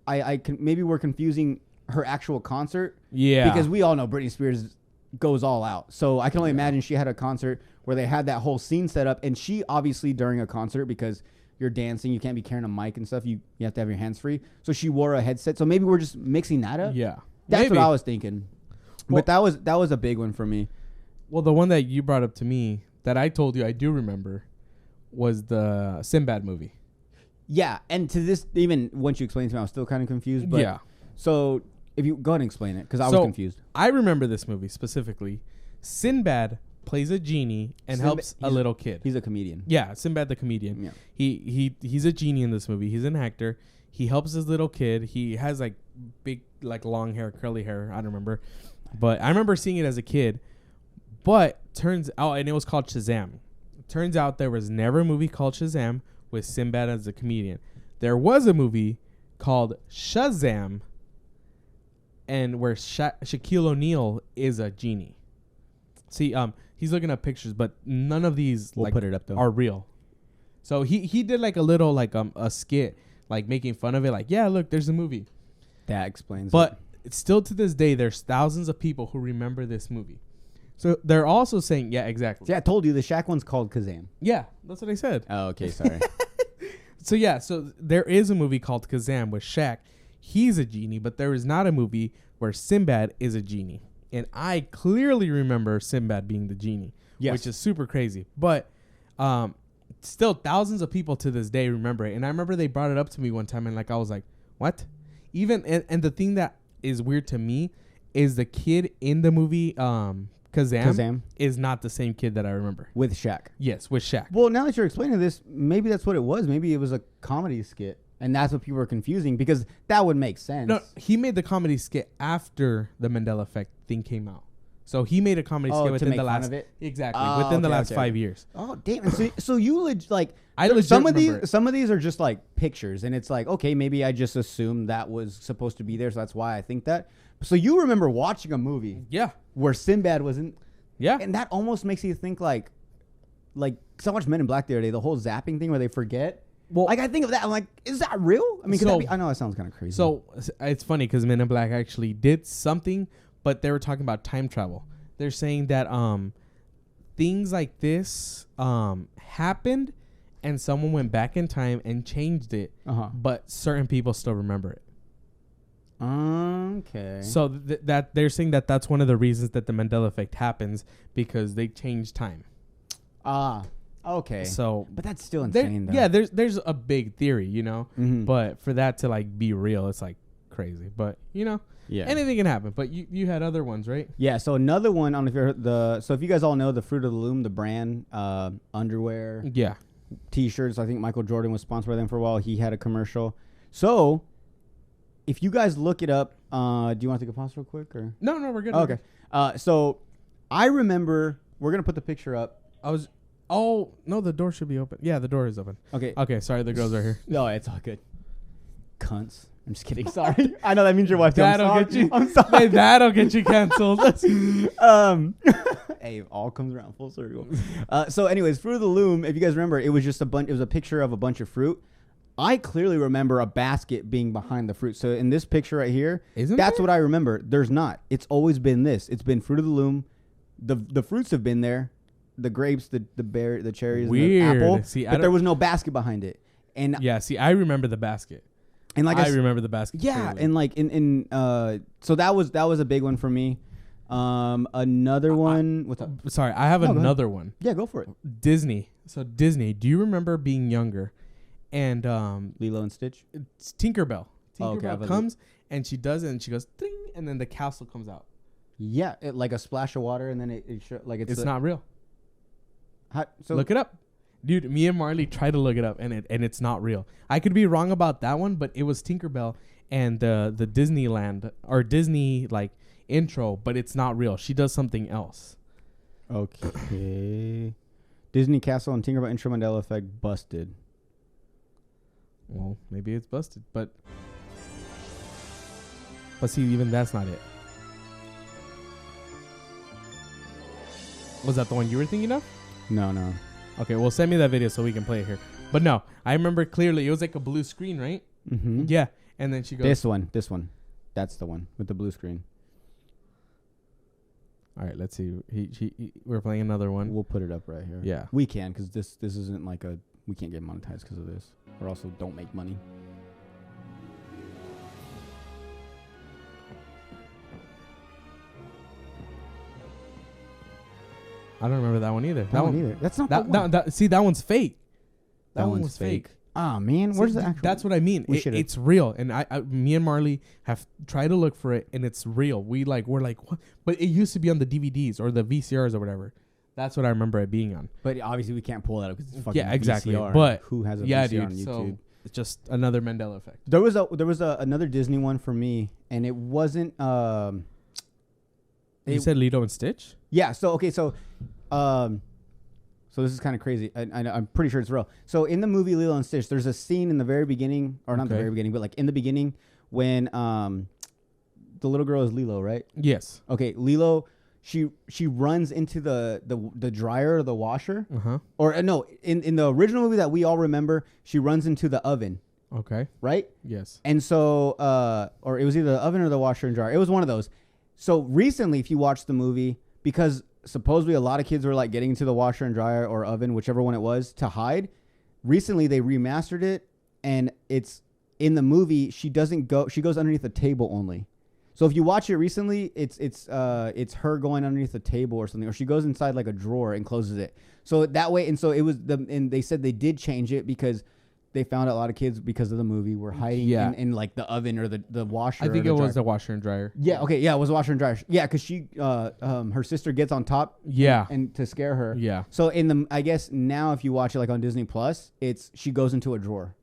maybe we're confusing her actual concert, because we all know Britney Spears goes all out, so I can only imagine she had a concert where they had that whole scene set up, and she obviously during a concert because you're dancing, you can't be carrying a mic and stuff. You have to have your hands free. So she wore a headset. So maybe we're just mixing that up. Yeah, that's what I was thinking. Well, but that was a big one for me. Well, the one that you brought up to me that I told you I do remember was the Sinbad movie. Yeah, and to this, even once you explained it to me, I was still kind of confused. But so if you go ahead and explain it, because I was confused. I remember this movie specifically. Sinbad plays a genie and helps a little kid. He's a comedian. Yeah, Sinbad the comedian. Yeah. He's a genie in this movie. He's an actor. He helps his little kid. He has like big, like long hair, curly hair. I don't remember. But I remember seeing it as a kid. But turns out, and it was called Shazam. Turns out there was never a movie called Shazam with Sinbad as a comedian. There was a movie called Shazam, and where Shaquille O'Neal is a genie. See, he's looking up pictures, but none of these put it up, though. Are real. So he did like a little like a skit, like making fun of it, like, yeah, look, there's a movie. That explains but it's still to this day, there's thousands of people who remember this movie. So they're also saying, yeah, exactly. See, I told you the Shaq one's called Kazam. Yeah, that's what I said. Oh, okay, sorry. So there is a movie called Kazam with Shaq. He's a genie, but there is not a movie where Sinbad is a genie. And I clearly remember Sinbad being the genie, which is super crazy. But still, thousands of people to this day remember it. And I remember they brought it up to me one time, and like I was like, what? Even and the thing that is weird to me is the kid in the movie Kazam is not the same kid that I remember. With Shaq. Yes, with Shaq. Well, now that you're explaining this, maybe that's what it was. Maybe it was a comedy skit. And that's what people are confusing, because that would make sense. No, he made the comedy skit after the Mandela Effect thing came out. So he made a comedy skit within the last within the last 5 years. Oh, damn! So you some of these are just like pictures, and it's like, okay, maybe I just assumed that was supposed to be there, so that's why I think that. So you remember watching a movie, where Sinbad wasn't, and that almost makes you think like so much Men in Black the other day, the whole zapping thing where they forget. Well, like I think of that, I'm like, is that real? I mean, I know it sounds kind of crazy. So it's funny because Men in Black actually did something, but they were talking about time travel. They're saying that things like this happened, and someone went back in time and changed it, but certain people still remember it. Okay. So that they're saying that that's one of the reasons that the Mandela effect happens, because they change time. Okay. So, but that's still insane, though. Yeah, there's a big theory, Mm-hmm. but for that to like be real, it's like crazy. But yeah, anything can happen. But you had other ones, right? Yeah. So another one, I don't know if you heard so if you guys all know the Fruit of the Loom, the brand, underwear, Yeah, T-shirts. I think Michael Jordan was sponsored by them for a while. He had a commercial. So if you guys look it up, do you want to take a pause real quick or? No, we're good. Okay. So I remember, we're gonna put the picture up. Oh, no, the door should be open. Yeah, the door is open. Okay, sorry, the girls are here. No, it's all good. Cunts. I'm just kidding. Sorry. I know that means your wife. That'll get you. I'm sorry. Hey, that'll get you canceled. Hey, it all comes around full circle. So anyways, Fruit of the Loom, if you guys remember, it was just it was a picture of a bunch of fruit. I clearly remember a basket being behind the fruit. So in this picture right here, that's what I remember. There's not. It's always been this. It's been Fruit of the Loom. The fruits have been there. The grapes, the berry, the cherries, Weird. and the apple. See, but there was no basket behind it. And yeah, see, I remember the basket. And like I remember the basket. Yeah, clearly. and like so that was a big one for me. Another one. What's up? Sorry, I have another one. Yeah, go for it. Disney. So Disney. Do you remember being younger, and Lilo and Stitch? It's Tinkerbell. Okay, Tinkerbell comes and she does it, and she goes ding, and then the castle comes out. Yeah, like a splash of water, and then it's not real. So look it up, dude. Me and Marley tried to look it up, and it's not real. I could be wrong about that one, but it was Tinkerbell and the Disneyland or Disney like intro, but it's not real. She does something else. Okay. Disney Castle and Tinkerbell intro Mandela Effect busted. Well, maybe it's busted, but see, even that's not it. Was that the one you were thinking of? No. Okay, well, send me that video so we can play it here. But no, I remember clearly. It was like a blue screen, right? Mm-hmm. Yeah, and then she goes... This one. That's the one with the blue screen. All right, let's see. We're playing another one. We'll put it up right here. Yeah. We can, because this isn't like we can't get monetized because of this. Or also don't make money. I don't remember that one either. That one either. That's not that one. See, that one's fake. That one was fake. Ah, man. Where's the actual? That's what I mean. It's real. And me and Marley have tried to look for it, and it's real. We're like, what? But it used to be on the DVDs or the VCRs or whatever. That's what I remember it being on. But obviously we can't pull that up because it's fucking exactly. VCR. But who has a VCR dude, on YouTube? So it's just another Mandela effect. There was another Disney one for me, and it wasn't. You said Lilo and Stitch? Yeah. So this is kind of crazy. I'm pretty sure it's real. So in the movie Lilo and Stitch, there's a scene in the very beginning, or not the very beginning, but like in the beginning when the little girl is Lilo, right? Yes. Okay, Lilo. She runs into the dryer or the washer. Or no, in the original movie that we all remember, she runs into the oven. Okay. Right? Yes. And so or it was either the oven or the washer and dryer. It was one of those. So recently, if you watch the movie, because supposedly a lot of kids were like getting into the washer and dryer or oven, whichever one it was, to hide. Recently, they remastered it, and it's in the movie. She doesn't go. She goes underneath the table only. So if you watch it recently, it's her going underneath the table or something, or she goes inside like a drawer and closes it. So that way, and so it was and they said they did change it because they found a lot of kids because of the movie were hiding in like the oven or the washer. I think it was the washer and dryer. Yeah. Okay. Yeah, it was a washer and dryer. Yeah, because she her sister gets on top. Yeah. And to scare her. Yeah. So I guess now if you watch it like on Disney Plus, she goes into a drawer.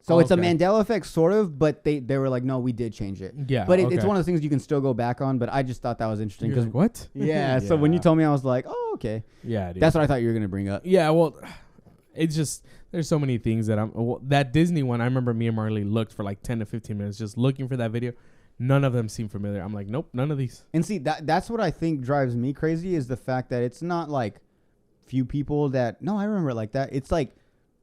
So it's a Mandela effect, sort of, but they were like, no, we did change it. Yeah. But it's one of those things you can still go back on. But I just thought that was interesting. Because like, what? Yeah. So when you told me, I was like, oh, okay. Yeah, dude. That's what I thought you were gonna bring up. Yeah. Well, it's just there's so many things that that Disney one. I remember me and Marley looked for like 10 to 15 minutes just looking for that video. None of them seem familiar. I'm like, nope, none of these. And see, that's what I think drives me crazy is the fact that it's not like few people that I remember it like that. It's like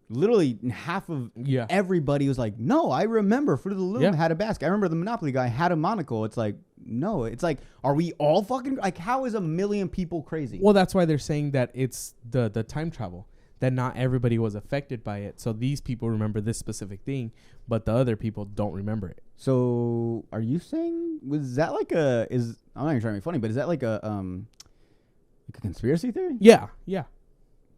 literally half of everybody was like, no, I remember Fruit of the Loom had a basket. I remember the Monopoly guy had a monocle. It's like, no, it's like, are we all fucking like, how is a million people crazy? Well, that's why they're saying that it's the time travel. that not everybody was affected by it. So these people remember this specific thing, but the other people don't remember it. So are you saying, was that like I'm not even trying to be funny, but is that like a conspiracy theory? Yeah.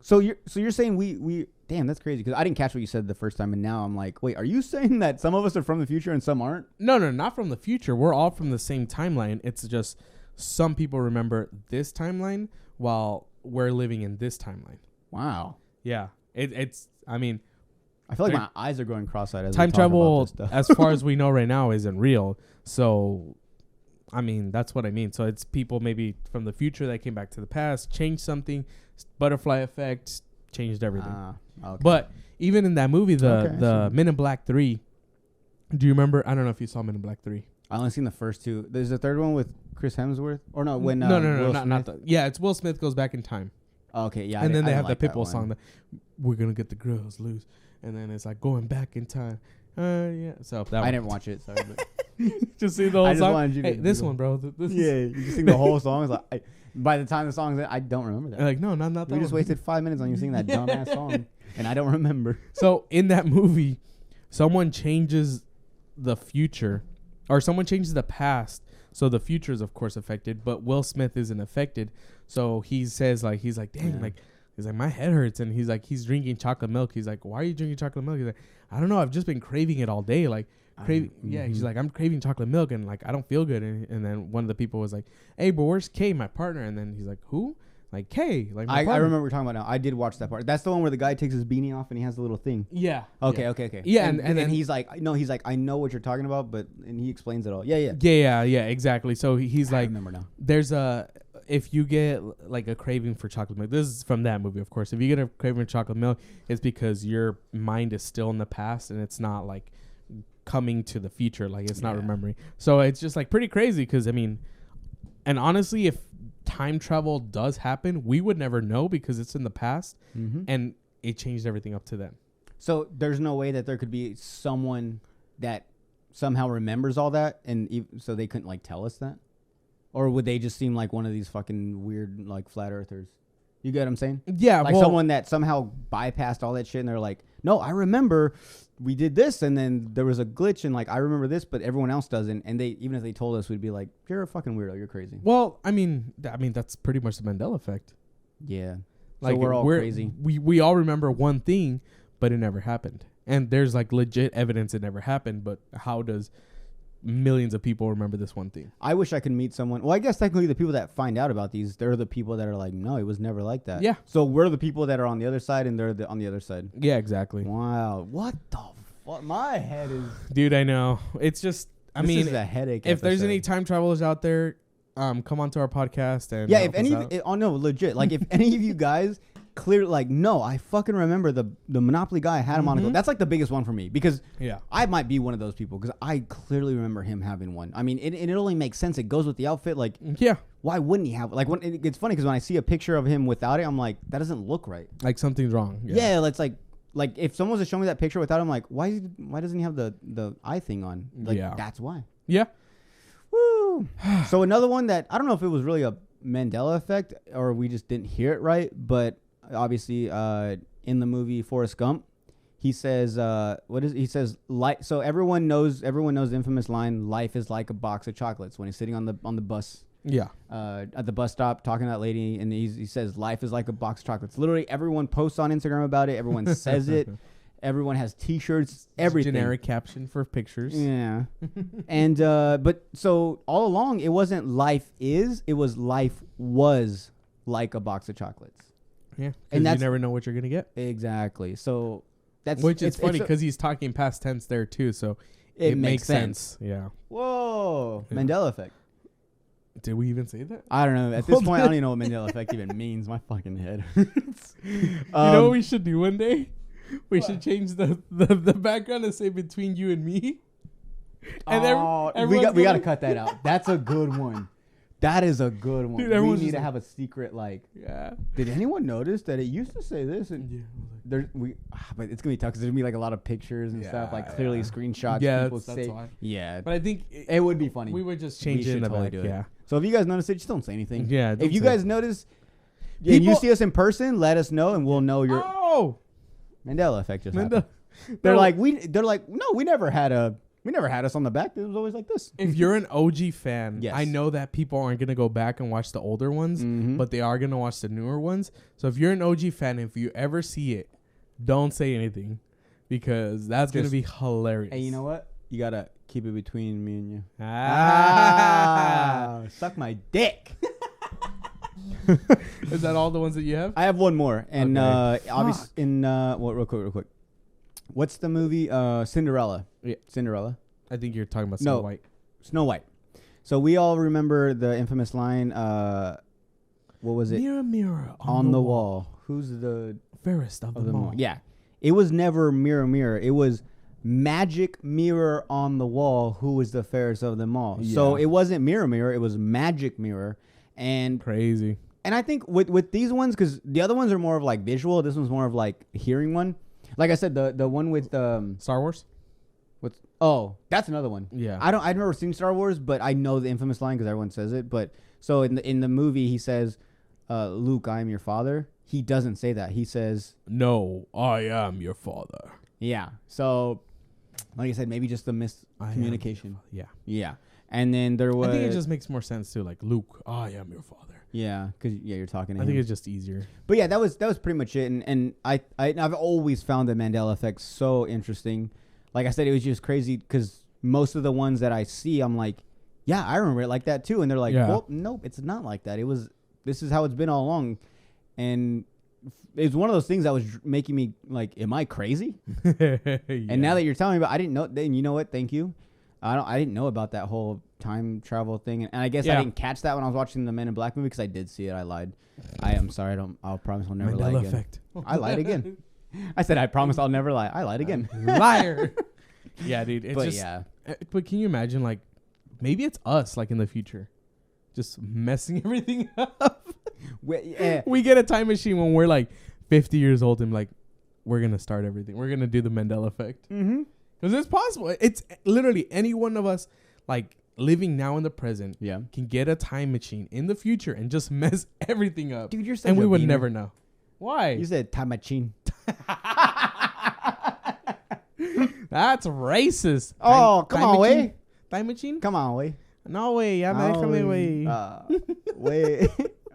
So you're saying we damn, that's crazy, because I didn't catch what you said the first time, and now I'm like, wait, are you saying that some of us are from the future and some aren't? No, not from the future. We're all from the same timeline. It's just some people remember this timeline while we're living in this timeline. Wow. Yeah. It's I mean, I feel like my eyes are going cross-eyed as time we talk travel, about this stuff. as far as we know right now, isn't real. So, I mean, that's what I mean. So it's people maybe from the future that came back to the past, changed something, butterfly effect, changed everything. Okay. But even in that movie, the Men in Black 3, do you remember? I don't know if you saw Men in Black 3. I only seen the first two. There's a third one with Chris Hemsworth, or no? When No, Will not the. Yeah, it's Will Smith goes back in time. Okay, yeah. And then they have the Pitbull song that we're gonna get the girls loose, and then it's like going back in time. Yeah. So that I didn't watch it. Sorry, but just see the whole song. Hey, this one, bro. This you just sing the whole song. It's like by the time the song's in, I don't remember that. Like not that. We just wasted 5 minutes on you singing that dumbass song, and I don't remember. So in that movie, someone changes the future, or someone changes the past. So the future is of course affected, but Will Smith isn't affected. So he says like, he's like, dang, like, he's like, my head hurts. And he's drinking chocolate milk. He's like, why are you drinking chocolate milk? He's like, I don't know. I've just been craving it all day. Like craving. Yeah. He's like, I'm craving chocolate milk and like, I don't feel good. And then one of the people was like, hey, but where's Kay, my partner? And then he's like, who? Like Kay, like I remember what we're talking about now. I did watch that part. That's the one where the guy takes his beanie off and he has the little thing. Yeah. Okay. Yeah, and then he's like, I know what you're talking about, and he explains it all. Yeah, exactly. So he's like, I remember now. There's if you get like a craving for chocolate milk, this is from that movie, of course. If you get a craving for chocolate milk, it's because your mind is still in the past and it's not like coming to the future, like it's not remembering. So it's just like pretty crazy because I mean, and honestly, if time travel does happen, we would never know because it's in the past, and it changed everything up to then. So there's no way that there could be someone that somehow remembers all that, and so they couldn't like tell us that, or would they just seem like one of these fucking weird like flat earthers? You get what I'm saying? Yeah, like someone that somehow bypassed all that shit, and they're like, no, I remember we did this, and then there was a glitch, and like I remember this, but everyone else doesn't. And they, even if they told us, we'd be like, you're a fucking weirdo, you're crazy. Well, I mean that's pretty much the Mandela effect. Yeah, like so we're all crazy. We all remember one thing, but it never happened. And there's like legit evidence it never happened. But how does millions of people remember this one thing? I wish I could meet someone. Well, I guess technically the people that find out about these, they're the people that are like, no, it was never like that. Yeah. So we're the people that are on the other side, and they're on the other side. Yeah, exactly. Wow. What the fuck? My head is... Dude, I know. It's just, this is a headache If there's any time travelers out there, come onto our podcast and... Yeah, if any... no, legit. Like, if any of you guys... clear, like, no, I fucking remember the Monopoly guy had a monocle. That's like the biggest one for me, because I might be one of those people, because I clearly remember him having one. I mean, it only makes sense. It goes with the outfit. Like, why wouldn't he have it? Like, when it's funny because when I see a picture of him without it, I'm like, that doesn't look right. Like something's wrong. Yeah, it's like if someone was to show me that picture without him, like, why doesn't he have the eye thing on? Like, that's why. Yeah. Woo. So another one that I don't know if it was really a Mandela effect or we just didn't hear it right, but obviously in the movie Forrest Gump, he says he says, like, so everyone knows the infamous line, life is like a box of chocolates, when he's sitting on the bus at the bus stop talking to that lady, and he says life is like a box of chocolates. Literally everyone posts on Instagram about it, everyone says it, everyone has t-shirts, everything. Generic caption for pictures. Yeah. And but so all along it wasn't life is, it was life was like a box of chocolates. Yeah, and you never know what you're gonna get. Exactly. So that's it's funny because he's talking past tense there too, so it makes sense. Yeah. Whoa, yeah. Mandela effect. Did we even say that? I don't know. At this point, I don't even know what Mandela effect even means. My fucking head. You know what we should do one day? We should change the background and say between you and me. And we got to cut that out. That's a good one. That is a good one. Dude, we need to have a secret, like, did anyone notice that it used to say this? And but it's gonna be tough because there's gonna be like a lot of pictures and stuff, like clearly screenshots. Yeah, people that's why. Yeah, but I think it would be funny. We would just change it in the back. Yeah. So if you guys notice it, just don't say anything. Yeah. If you guys notice, and you see us in person, let us know, and we'll know you're. Oh, Mandela Effect just Manda- happened. They're like, no, we never had us on the back. It was always like this. If you're an OG fan, Yes. I know that people aren't gonna go back and watch the older ones, but they are gonna watch the newer ones. So if you're an OG fan, if you ever see it, don't say anything because that's gonna be hilarious. Hey, you know what? You gotta keep it between me and you. Suck my dick. Is that all the ones that you have? I have one more, and Okay. obviously real quick. What's the movie? Cinderella. Yeah. Cinderella. I think you're talking about No. Snow White. Snow White. So we all remember the infamous line. What was it? Mirror, mirror On the wall. Who's the fairest of them all? Yeah. It was never mirror, mirror. It was magic mirror on the wall. Who is the fairest of them all? Yeah. So it wasn't mirror, mirror. It was magic mirror. And Crazy. I think with these ones, because the other ones are more of like visual. This one's more of like hearing one. Like I said, the one with Star Wars? that's another one. Yeah. I've never seen Star Wars, but I know the infamous line because everyone says it. But so in the movie, he says, "Luke, I am your father." He doesn't say that. He says, No, I am your father. "Yeah." So, like I said, maybe just the miscommunication. Yeah. Yeah. And then there was. I think it just makes more sense too. Like, Luke, I am your father. Yeah, because you're talking to him. I think it's just easier. But yeah, that was pretty much it. And I've always found the Mandela Effect so interesting. Like I said, it was just crazy because most of the ones that I see, I'm like, yeah, I remember it like that too. And they're like, well, nope, it's not like that. This is how it's been all along. And it's one of those things that was making me like, am I crazy? And now that you're telling me about, I didn't know. Then you know what? Thank you. I didn't know about that whole time travel thing, and I guess I didn't catch that when I was watching the Men in Black movie because I did see it. I lied. I am sorry. I'll promise I'll never lie Mandela again. Effect. I lied again. I said I promise I'll never lie. I lied again. Liar. Yeah, dude. It's But just, yeah, But can you imagine, like, maybe it's us, like, in the future, just messing everything up. We get a time machine when we're, like, 50 years old and, like, we're going to start everything. We're going to do the Mandela Effect. Mm-hmm. Because it's possible. It's literally any one of us, like, living now in the present can get a time machine in the future and just mess everything up. Dude, you're such and a we would beaner. never know. Why? You said time machine. That's racist. Oh, come on, machine? way. Time machine? Come on, way. No way. Ya me déjame, way. Wait.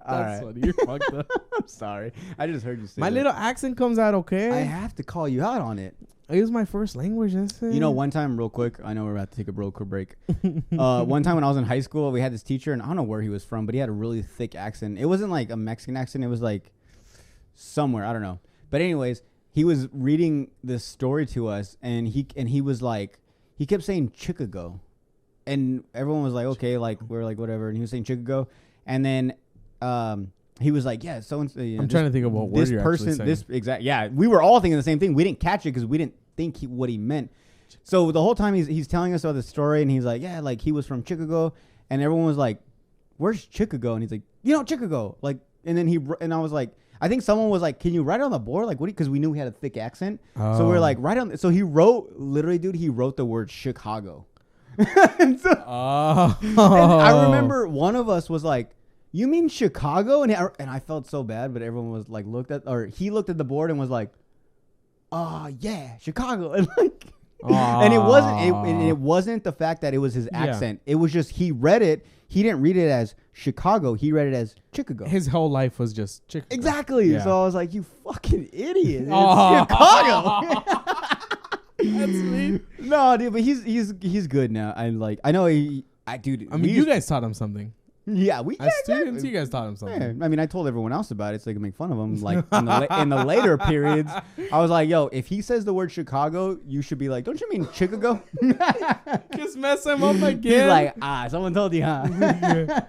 All That's right. funny. You're fucked up. I'm sorry. I just heard you say My that. little accent comes out okay. I have to call you out on it. It was my first language. That's it. You know, one time, real quick, I know we're about to take a real quick break. One time when I was in high school, we had this teacher, and I don't know where he was from, but he had a really thick accent. It wasn't like a Mexican accent. It was like somewhere. I don't know. But anyways, he was reading this story to us, and he was like, he kept saying Chicago. And everyone was like, okay, like, we're like, whatever. And he was saying Chicago. And then he was like, yeah, so and so. I'm trying to think of what word you're actually saying. This exact, yeah, we were all thinking the same thing. We didn't catch it because we didn't think what he meant. So the whole time he's telling us about the story, and he's like, yeah, like he was from Chicago, and everyone was like, where's Chicago? And he's like, Chicago, like, and then and I was like, I think someone was like, can you write it on the board, like, what? Because we knew he had a thick accent, so we were like, write on. So he wrote, literally, dude, he wrote the word Chicago. And so, and I remember one of us was like, you mean Chicago? And I felt so bad, but everyone was like, he looked at the board and was like, oh yeah, Chicago. And like, and it wasn't the fact that it was his accent. It was just, he read it. He didn't read it as Chicago. He read it as Chicago. His whole life was just Chicago. Exactly. Yeah. So I was like, you fucking idiot. It's Chicago. That's me. No, dude, but he's good now. I know dude. I mean, you guys taught him something. Yeah, as students, you guys taught him something. Yeah, I mean, I told everyone else about it so they could make fun of him. Like in the later periods, I was like, "Yo, if he says the word Chicago, you should be like, don't you mean Chicago?" Just mess him up again. He's like, someone told you, huh?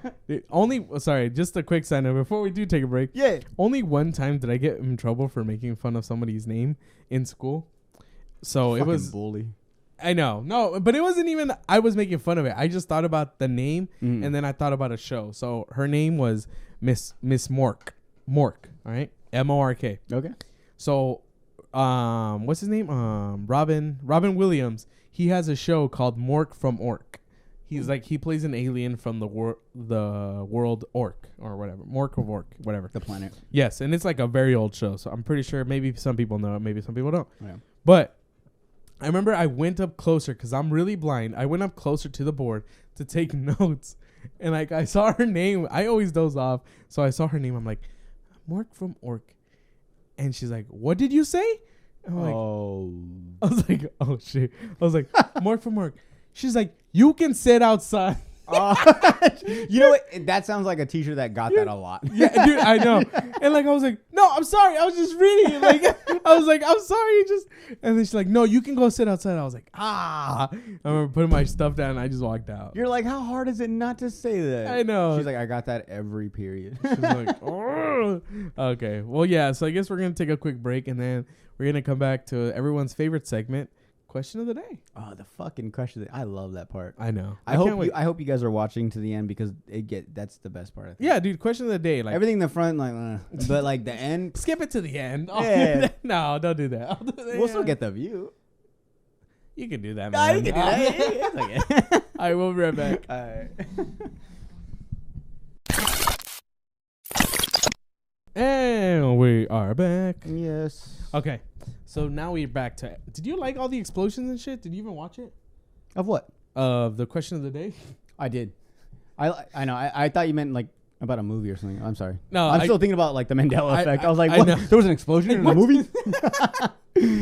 Sorry, just a quick side note before we do take a break. Yeah. Only one time did I get in trouble for making fun of somebody's name in school. So Fucking it was bully. I know. No, but it wasn't even I was making fun of it. I just thought about the name and then I thought about a show. So her name was Miss Mork. Mork, all right? M-O-R-K. Okay. So what's his name? Robin Williams. He has a show called Mork from Ork. He's like he plays an alien from the world Orc or whatever, Mork of Orc, whatever. The planet. Yes, and it's like a very old show, so I'm pretty sure maybe some people know it, maybe some people don't. Yeah. But I remember I went up closer because I'm really blind. I went up closer to the board to take notes, and like I saw her name. I always doze off, so I saw her name. I'm like, Mork from Orc, and she's like, "What did you say?" I'm like, I was like, "Oh shit!" I was like, "Mork from Orc." She's like, "You can sit outside." You know what? That sounds like a teacher that got that a lot. Yeah, dude, I know. And like I was like, "No, I'm sorry. I was just reading it." Like I was like, "I'm sorry." Just and then she's like, "No, you can go sit outside." I was like, I remember putting my stuff down and I just walked out. You're like, how hard is it not to say that? I know. She's like, I got that every period. She's like, "Oh." Okay. Well, yeah. So I guess we're gonna take a quick break and then we're gonna come back to everyone's favorite segment, question of the day. Oh, the fucking question! I love that part. I know. I hope you guys are watching to the end because that's the best part. I think. Yeah, dude. Question of the day. Like everything in the front, like, but like the end. skip it to the end. Yeah. No, don't do that. We'll still get the view. You can do that, Nah, man. you can do that. It's okay. All right, we'll be right back. All right. And we are back. Yes. Okay, so now we're back to. Did you like all the explosions and shit? Did you even watch it? Of what? The question of the day. I did. I know. I thought you meant like about a movie or something. I'm sorry. No, I'm still thinking about like the Mandela Effect. I was like, I what? know. There was an explosion in the movie?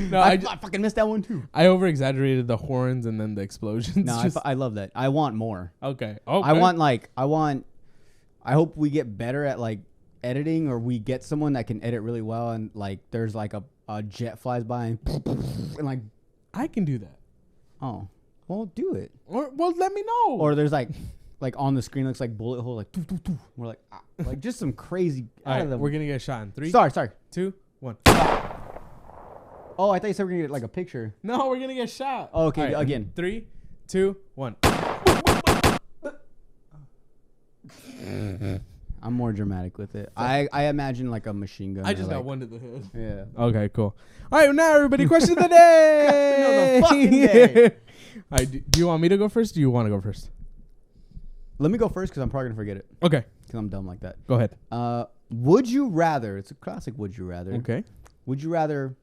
No, I fucking missed that one too. I over exaggerated the horns and then the explosions. No, I love that. I want more. Okay. I hope we get better at like editing, or we get someone that can edit really well, and like there's like a jet flies by and like I can do that. oh well, do it. Or well, let me know. Or there's like on the screen looks like bullet hole, like doo, doo, doo. We're like like just some crazy. All right, we're gonna get a shot in 3. Sorry. 2, 1. Oh, I thought you said we're gonna get like a picture. No, we're gonna get shot. Oh, okay, All right, again. 3, 2, 1. I'm more dramatic with it. I imagine like a machine gun. I just like, got one to the head. Yeah. Okay, cool. All right, now everybody, question of the day. Question of the fucking day. All right, do you want me to go first? Or do you want to go first? Let me go first because I'm probably gonna forget it Okay, because I'm dumb like that. go ahead. Would you rather? It's a classic. Would you rather? Okay. Would you rather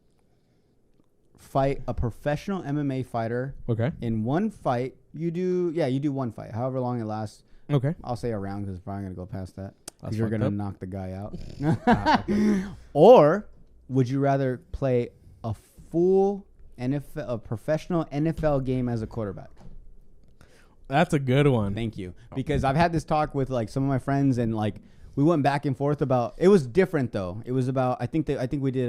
fight a professional MMA fighter Okay. in one fight? You do one fight, however long it lasts. Okay. I'll say a round because it's probably gonna go past that. That's You're fucked gonna up. knock the guy out. Okay. Or would you rather play a full a professional NFL game as a quarterback? That's a good one. Thank you. Because I've had this talk with like some of my friends, and like we went back and forth about. It was different though. It was about. I think we did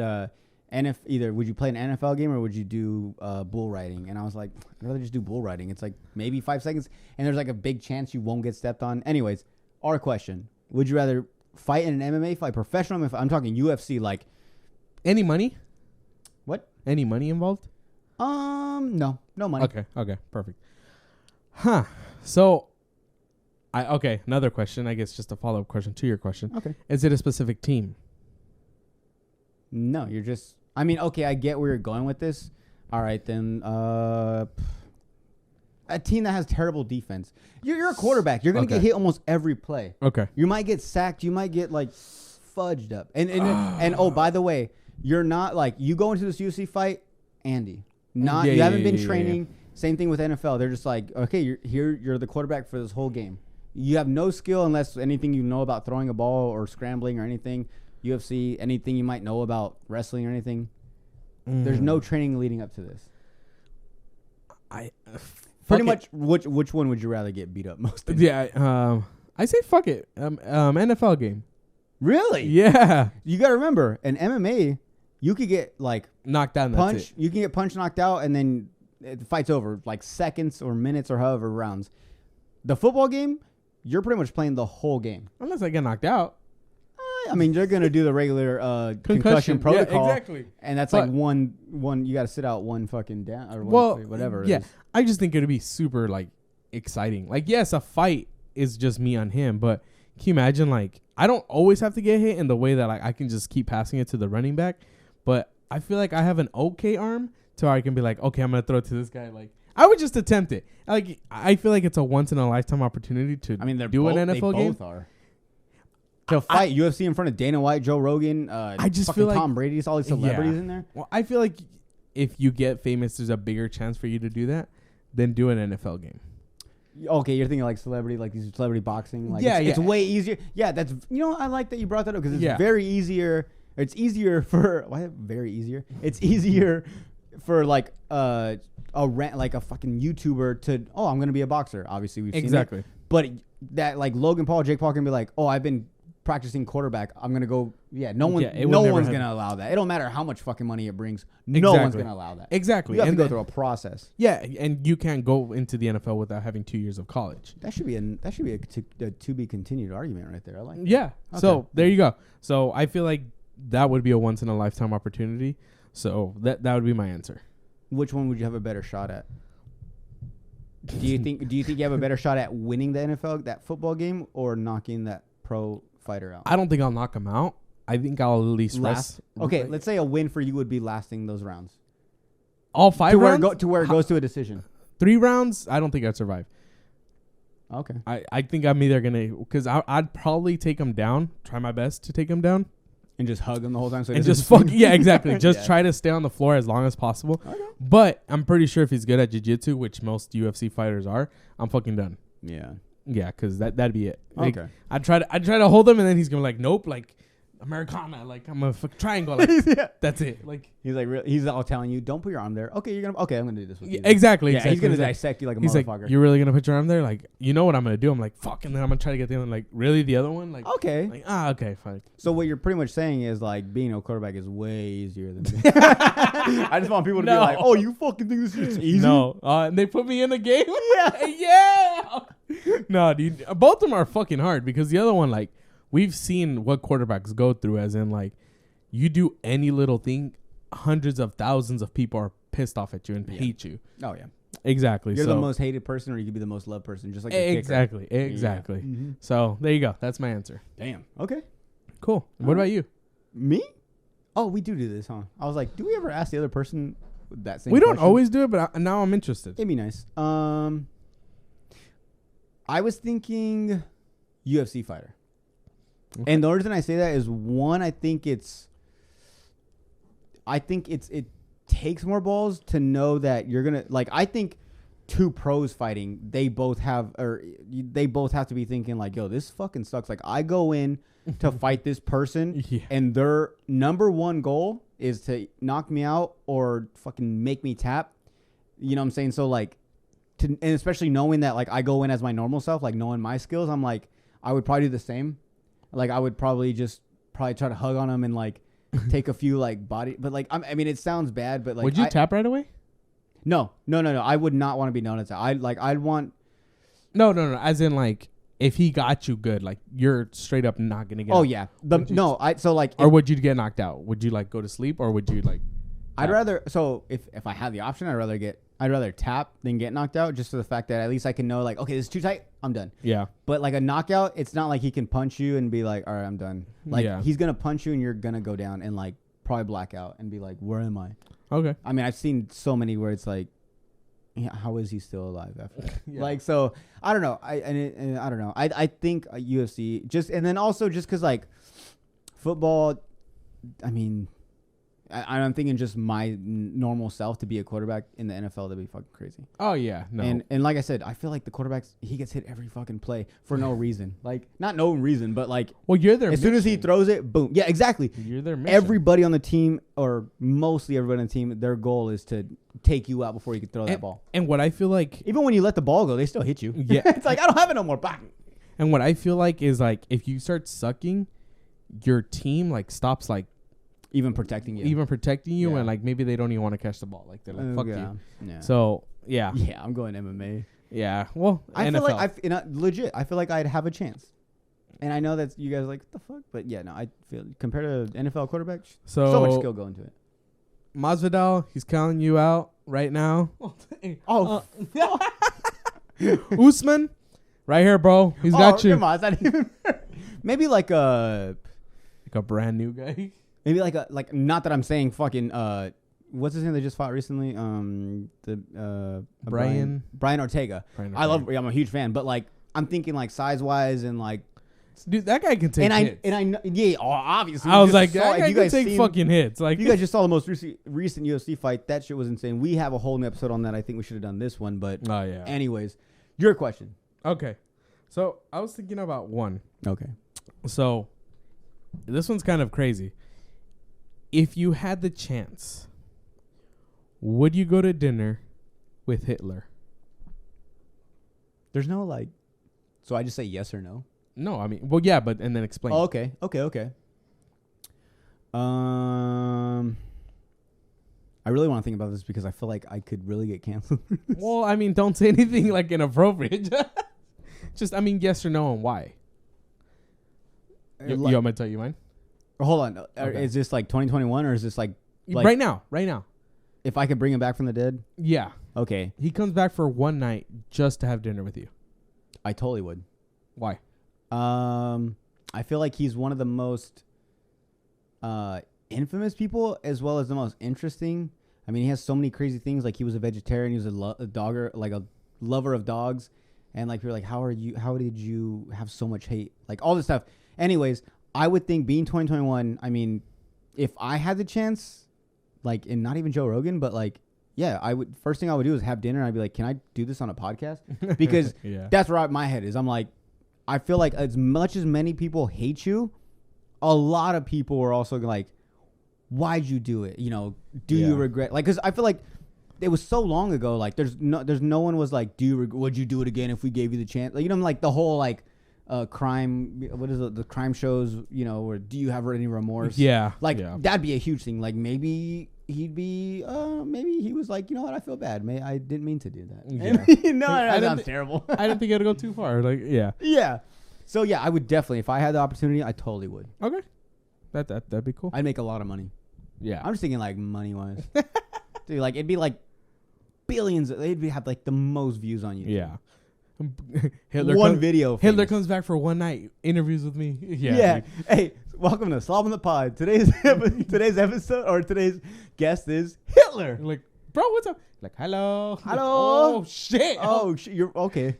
either would you play an NFL game or would you do bull riding? And I was like, I'd rather just do bull riding. It's like maybe 5 seconds, and there's like a big chance you won't get stepped on. Anyways, our question: would you rather fight in an MMA fight, professional MMA fight? I'm talking UFC. Like, Any money? what? Any money involved? No money. Okay, perfect. Huh. So, another question. I guess just a follow-up question to your question. Okay. Is it a specific team? No, you're just. I mean, okay, I get where you're going with this. All right, then. A team that has terrible defense. You're a quarterback. You're gonna get hit almost every play. Okay. You might get sacked. You might get like fudged up. And oh, by the way, you're not like you go into this UFC fight, Andy. You haven't been training. Yeah. Same thing with NFL. They're just like, okay, you're the quarterback for this whole game. You have no skill unless anything you know about throwing a ball or scrambling or anything. UFC, anything you might know about wrestling or anything. There's no training leading up to this. Pretty much, which one would you rather get beat up most? Yeah, I say fuck it. NFL game. Really? Yeah. You got to remember, in MMA, you could get like knocked down. Punch. You can get punched, knocked out, and then the fight's over. Like seconds or minutes or however rounds. The football game, you're pretty much playing the whole game. Unless I get knocked out. I mean, you're gonna do the regular concussion protocol, yeah, exactly. And that's like one. You got to sit out one fucking down or whatever. Yeah, I just think it'd be super like exciting. Like, yes, a fight is just me on him, but can you imagine like I don't always have to get hit in the way that like I can just keep passing it to the running back, but I feel like I have an okay arm to where I can be like, okay, I'm gonna throw it to this guy. Like, I would just attempt it. Like, I feel like it's a once in a lifetime opportunity to do an NFL game. Both are. To fight UFC in front of Dana White, Joe Rogan, I just fucking feel like Tom Brady, all these celebrities in there. Well, I feel like if you get famous, there's a bigger chance for you to do that than do an NFL game. Okay, you're thinking like celebrity, like these celebrity boxing. Like it's way easier. Yeah, that's I like that you brought that up because it's very easier. It's easier for very easier. It's easier for like a fucking YouTuber to I'm gonna be a boxer. Obviously we've seen it. But that like Logan Paul, Jake Paul can be like, I've been practicing quarterback. I'm gonna go. Yeah, no one's gonna allow that. It don't matter how much fucking money it brings. No one's gonna allow that. Exactly. You have to go through a process. Yeah, and you can't go into the NFL without having 2 years of college. That should be a to be continued argument right there. I like. Yeah. Okay. So there you go. So I feel like that would be a once in a lifetime opportunity. So that would be my answer. Which one would you have a better shot at? Do you think you have a better shot at winning the NFL that football game or knocking that pro fighter out? I don't think I'll knock him out. I think I'll at least last. Okay, let's say a win for you would be lasting those rounds. All 5 rounds? Where it goes to a decision. 3 rounds? I don't think I'd survive. Okay. I think I'm either going to... Because I'd probably take him down. Try my best to take him down. And just hug him the whole time. So and just fuck... Yeah, exactly. Just try to stay on the floor as long as possible. Okay. But I'm pretty sure if he's good at jiu-jitsu, which most UFC fighters are, I'm fucking done. Yeah. Yeah, because that'd be it. Like, okay. I'd try to hold him, and then he's going to like, nope, like... Americana, like I'm a triangle. Like, that's it. Like he's all telling you, don't put your arm there. Okay, I'm gonna do this with you. Exactly. Yeah, he's gonna dissect you like a motherfucker. Like, you're really gonna put your arm there? Like, you know what I'm gonna do? I'm like, fuck, and then I'm gonna try to get the other one. Like, really, the other one? Like, okay. Like, okay, fine. So what you're pretty much saying is like being a quarterback is way easier than me. I just want people to be like, oh, you fucking think this is easy? No, and they put me in the game. Yeah. No, dude, both of them are fucking hard because the other one, like. We've seen what quarterbacks go through, as in, like, you do any little thing, hundreds of thousands of people are pissed off at you and hate you. Oh, yeah. Exactly. You're the most hated person, or you could be the most loved person, just like a exactly. kicker. Exactly. Yeah. Mm-hmm. So, there you go. That's my answer. Damn. Okay. Cool. What about you? Me? Oh, we do this, huh? I was like, do we ever ask the other person that same We question? don't always do it, but now I'm interested. It'd be nice. I was thinking UFC fighter. Okay. And the reason I say that is, one, I think it takes more balls to know that you're gonna, like, I think 2 pros fighting, they both have to be thinking like, yo, this fucking sucks. Like, I go in to fight this person and their number one goal is to knock me out or fucking make me tap. You know what I'm saying? So like, and especially knowing that, like, I go in as my normal self, like knowing my skills, I'm like, I would probably do the same. Like, I would probably try to hug on him and, like, take a few, like, body. But, like, I mean, it sounds bad, but, like. Would you tap right away? No. I would not want to be known as that. I'd want. No. As in, like, if he got you good, like, you're straight up not going to get. Oh, yeah. Or would you get knocked out? Would you, like, go to sleep, or would you, like. I'd rather. So, if I had the option, I'd rather tap than get knocked out, just for the fact that at least I can know, like, okay, this is too tight, I'm done. Yeah. But like a knockout, it's not like he can punch you and be like, all right, I'm done. Like, he's gonna punch you and you're gonna go down and like probably black out and be like, where am I? Okay. I mean, I've seen so many where it's like, yeah, how is he still alive after that? Like, so I don't know. I don't know. I think UFC and then also just because like football, I mean. I'm thinking just my normal self to be a quarterback in the NFL, that'd be fucking crazy. Oh, yeah. No. And like I said, I feel like the quarterbacks, he gets hit every fucking play for no reason. Like, not no reason, but like. Well, you're there. As soon as he throws it, boom. Yeah, exactly. You're there. Everybody on the team, or mostly everybody on the team, their goal is to take you out before you can throw that ball. And what I feel like. Even when you let the ball go, they still hit you. Yeah. It's like, I don't have it no more. Bah. And what I feel like is like, if you start sucking, your team like stops like. Even protecting you, yeah. And like maybe they don't even want to catch the ball. Like they're like, fuck you. Yeah. So yeah, I'm going MMA. Yeah, well, I NFL. Feel like legit. I feel like I'd have a chance, and I know that you guys are like, what the fuck, but yeah, no, I feel compared to NFL quarterbacks, so much skill going to it. Masvidal, he's calling you out right now. Usman, right here, bro. He's got you. Come on, it's not even maybe like a brand new guy. Maybe like not that I'm saying fucking what's his name that just fought recently? Brian Ortega. I'm a huge fan, but like I'm thinking like size wise and like. Dude, that guy can take hits. And I know, yeah, obviously. I was like, that guy can take fucking hits. Like, you guys just saw the most recent UFC fight. That shit was insane. We have a whole new episode on that. I think we should have done this one, but anyways, your question. Okay, so I was thinking about one. Okay, so this one's kind of crazy. If you had the chance, would you go to dinner with Hitler? There's no like, so I just say yes or no. No, I mean, well, yeah, but and then explain. Oh, okay. I really want to think about this because I feel like I could really get canceled. Well, I mean, don't say anything like inappropriate. Just, I mean, yes or no, and why? You want me to tell you mine? Hold on. Okay. Is this like 2021 or is this like right now? If I could bring him back from the dead? Yeah. Okay. He comes back for one night just to have dinner with you. I totally would. Why? I feel like he's one of the most infamous people as well as the most interesting. I mean, he has so many crazy things. Like he was a vegetarian. He was a dogger, like a lover of dogs. And like you're like, how did you have so much hate? Like all this stuff. Anyways, I would think being 2021. I mean, if I had the chance, like, and not even Joe Rogan, but like, yeah, I would. First thing I would do is have dinner. And I'd be like, can I do this on a podcast? Because that's where my head is. I'm like. I feel like as much as many people hate you, a lot of people are also like, why'd you do it? You know, do you regret? Like, because I feel like it was so long ago. Like, there's no one was like, would you do it again if we gave you the chance? Like, you know, like the whole like crime. What is it? The crime shows, you know, or do you have any remorse? Yeah. Like that'd be a huge thing. Like maybe he'd be, maybe he was like, you know what? I feel bad. I didn't mean to do that. Yeah. No, that sounds terrible. I didn't think it'd go too far. Like, yeah. Yeah. So yeah, I would definitely, if I had the opportunity, I totally would. Okay. That'd be cool. I'd make a lot of money. Yeah. I'm just thinking like money wise. Dude, like it'd be like billions. They'd have like the most views on YouTube. Yeah. Hitler comes back for one night. Interviews with me. Yeah. Hey, welcome to Slob on the Pod. Today's episode or today's guest is Hitler. Like, bro, what's up? Like, hello. Oh shit. Oh shit. You're okay.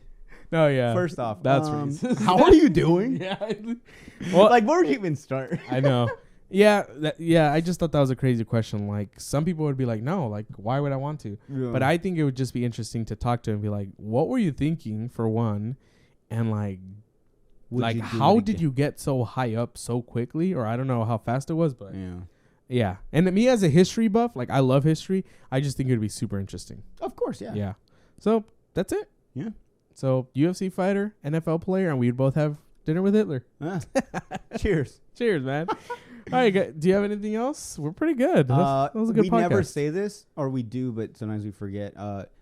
No, yeah. First off, that's racist. How are you doing? Yeah. Well, like, where would you even start? I know. Yeah, I just thought that was a crazy question. Like, some people would be like, no, like, why would I want to? Yeah. But I think it would just be interesting to talk to him and be like, what were you thinking, for one? And, like how did you get so high up so quickly? Or I don't know how fast it was, but yeah. And me as a history buff, like, I love history. I just think it would be super interesting. Of course, yeah. Yeah. So, that's it. Yeah. So, UFC fighter, NFL player, and we'd both have dinner with Hitler. Cheers. Cheers, man. All right, guys, do you have anything else? We're pretty good. That was a good podcast. We never say this, or we do, but sometimes we forget.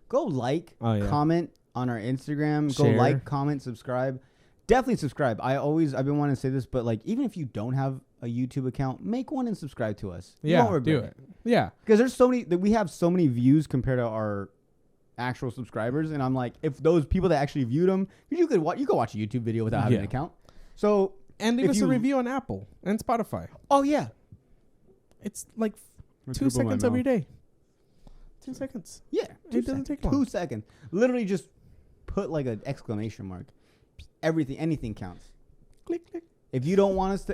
Go comment on our Instagram. Share. Go like, comment, subscribe. Definitely subscribe. I've been wanting to say this, but like, even if you don't have a YouTube account, make one and subscribe to us. Yeah, do it. Yeah, because there's so many that we have so many views compared to our actual subscribers, and I'm like, if those people that actually viewed them, you could watch a YouTube video without having an account. So. And leave us a review on Apple and Spotify. Oh, yeah. It's like 2 seconds every day. 2 seconds. Yeah. It doesn't take long. 2 seconds. Literally just put like an exclamation mark. Anything counts. Click, click. If you don't want us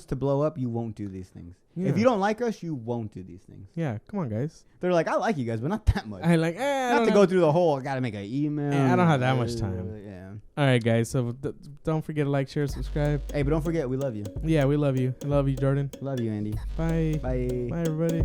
to blow up, you won't do these things. Yeah. If you don't like us, you won't do these things. Yeah, come on, guys. They're like, I like you guys, but not that much. I like, not to go through the whole, I got to make an email. I don't have that much time. Yeah. All right, guys. So don't forget to like, share, subscribe. Hey, but don't forget, we love you. Yeah, we love you. I love you, Jordan. Love you, Andy. Bye. Bye. Bye, everybody.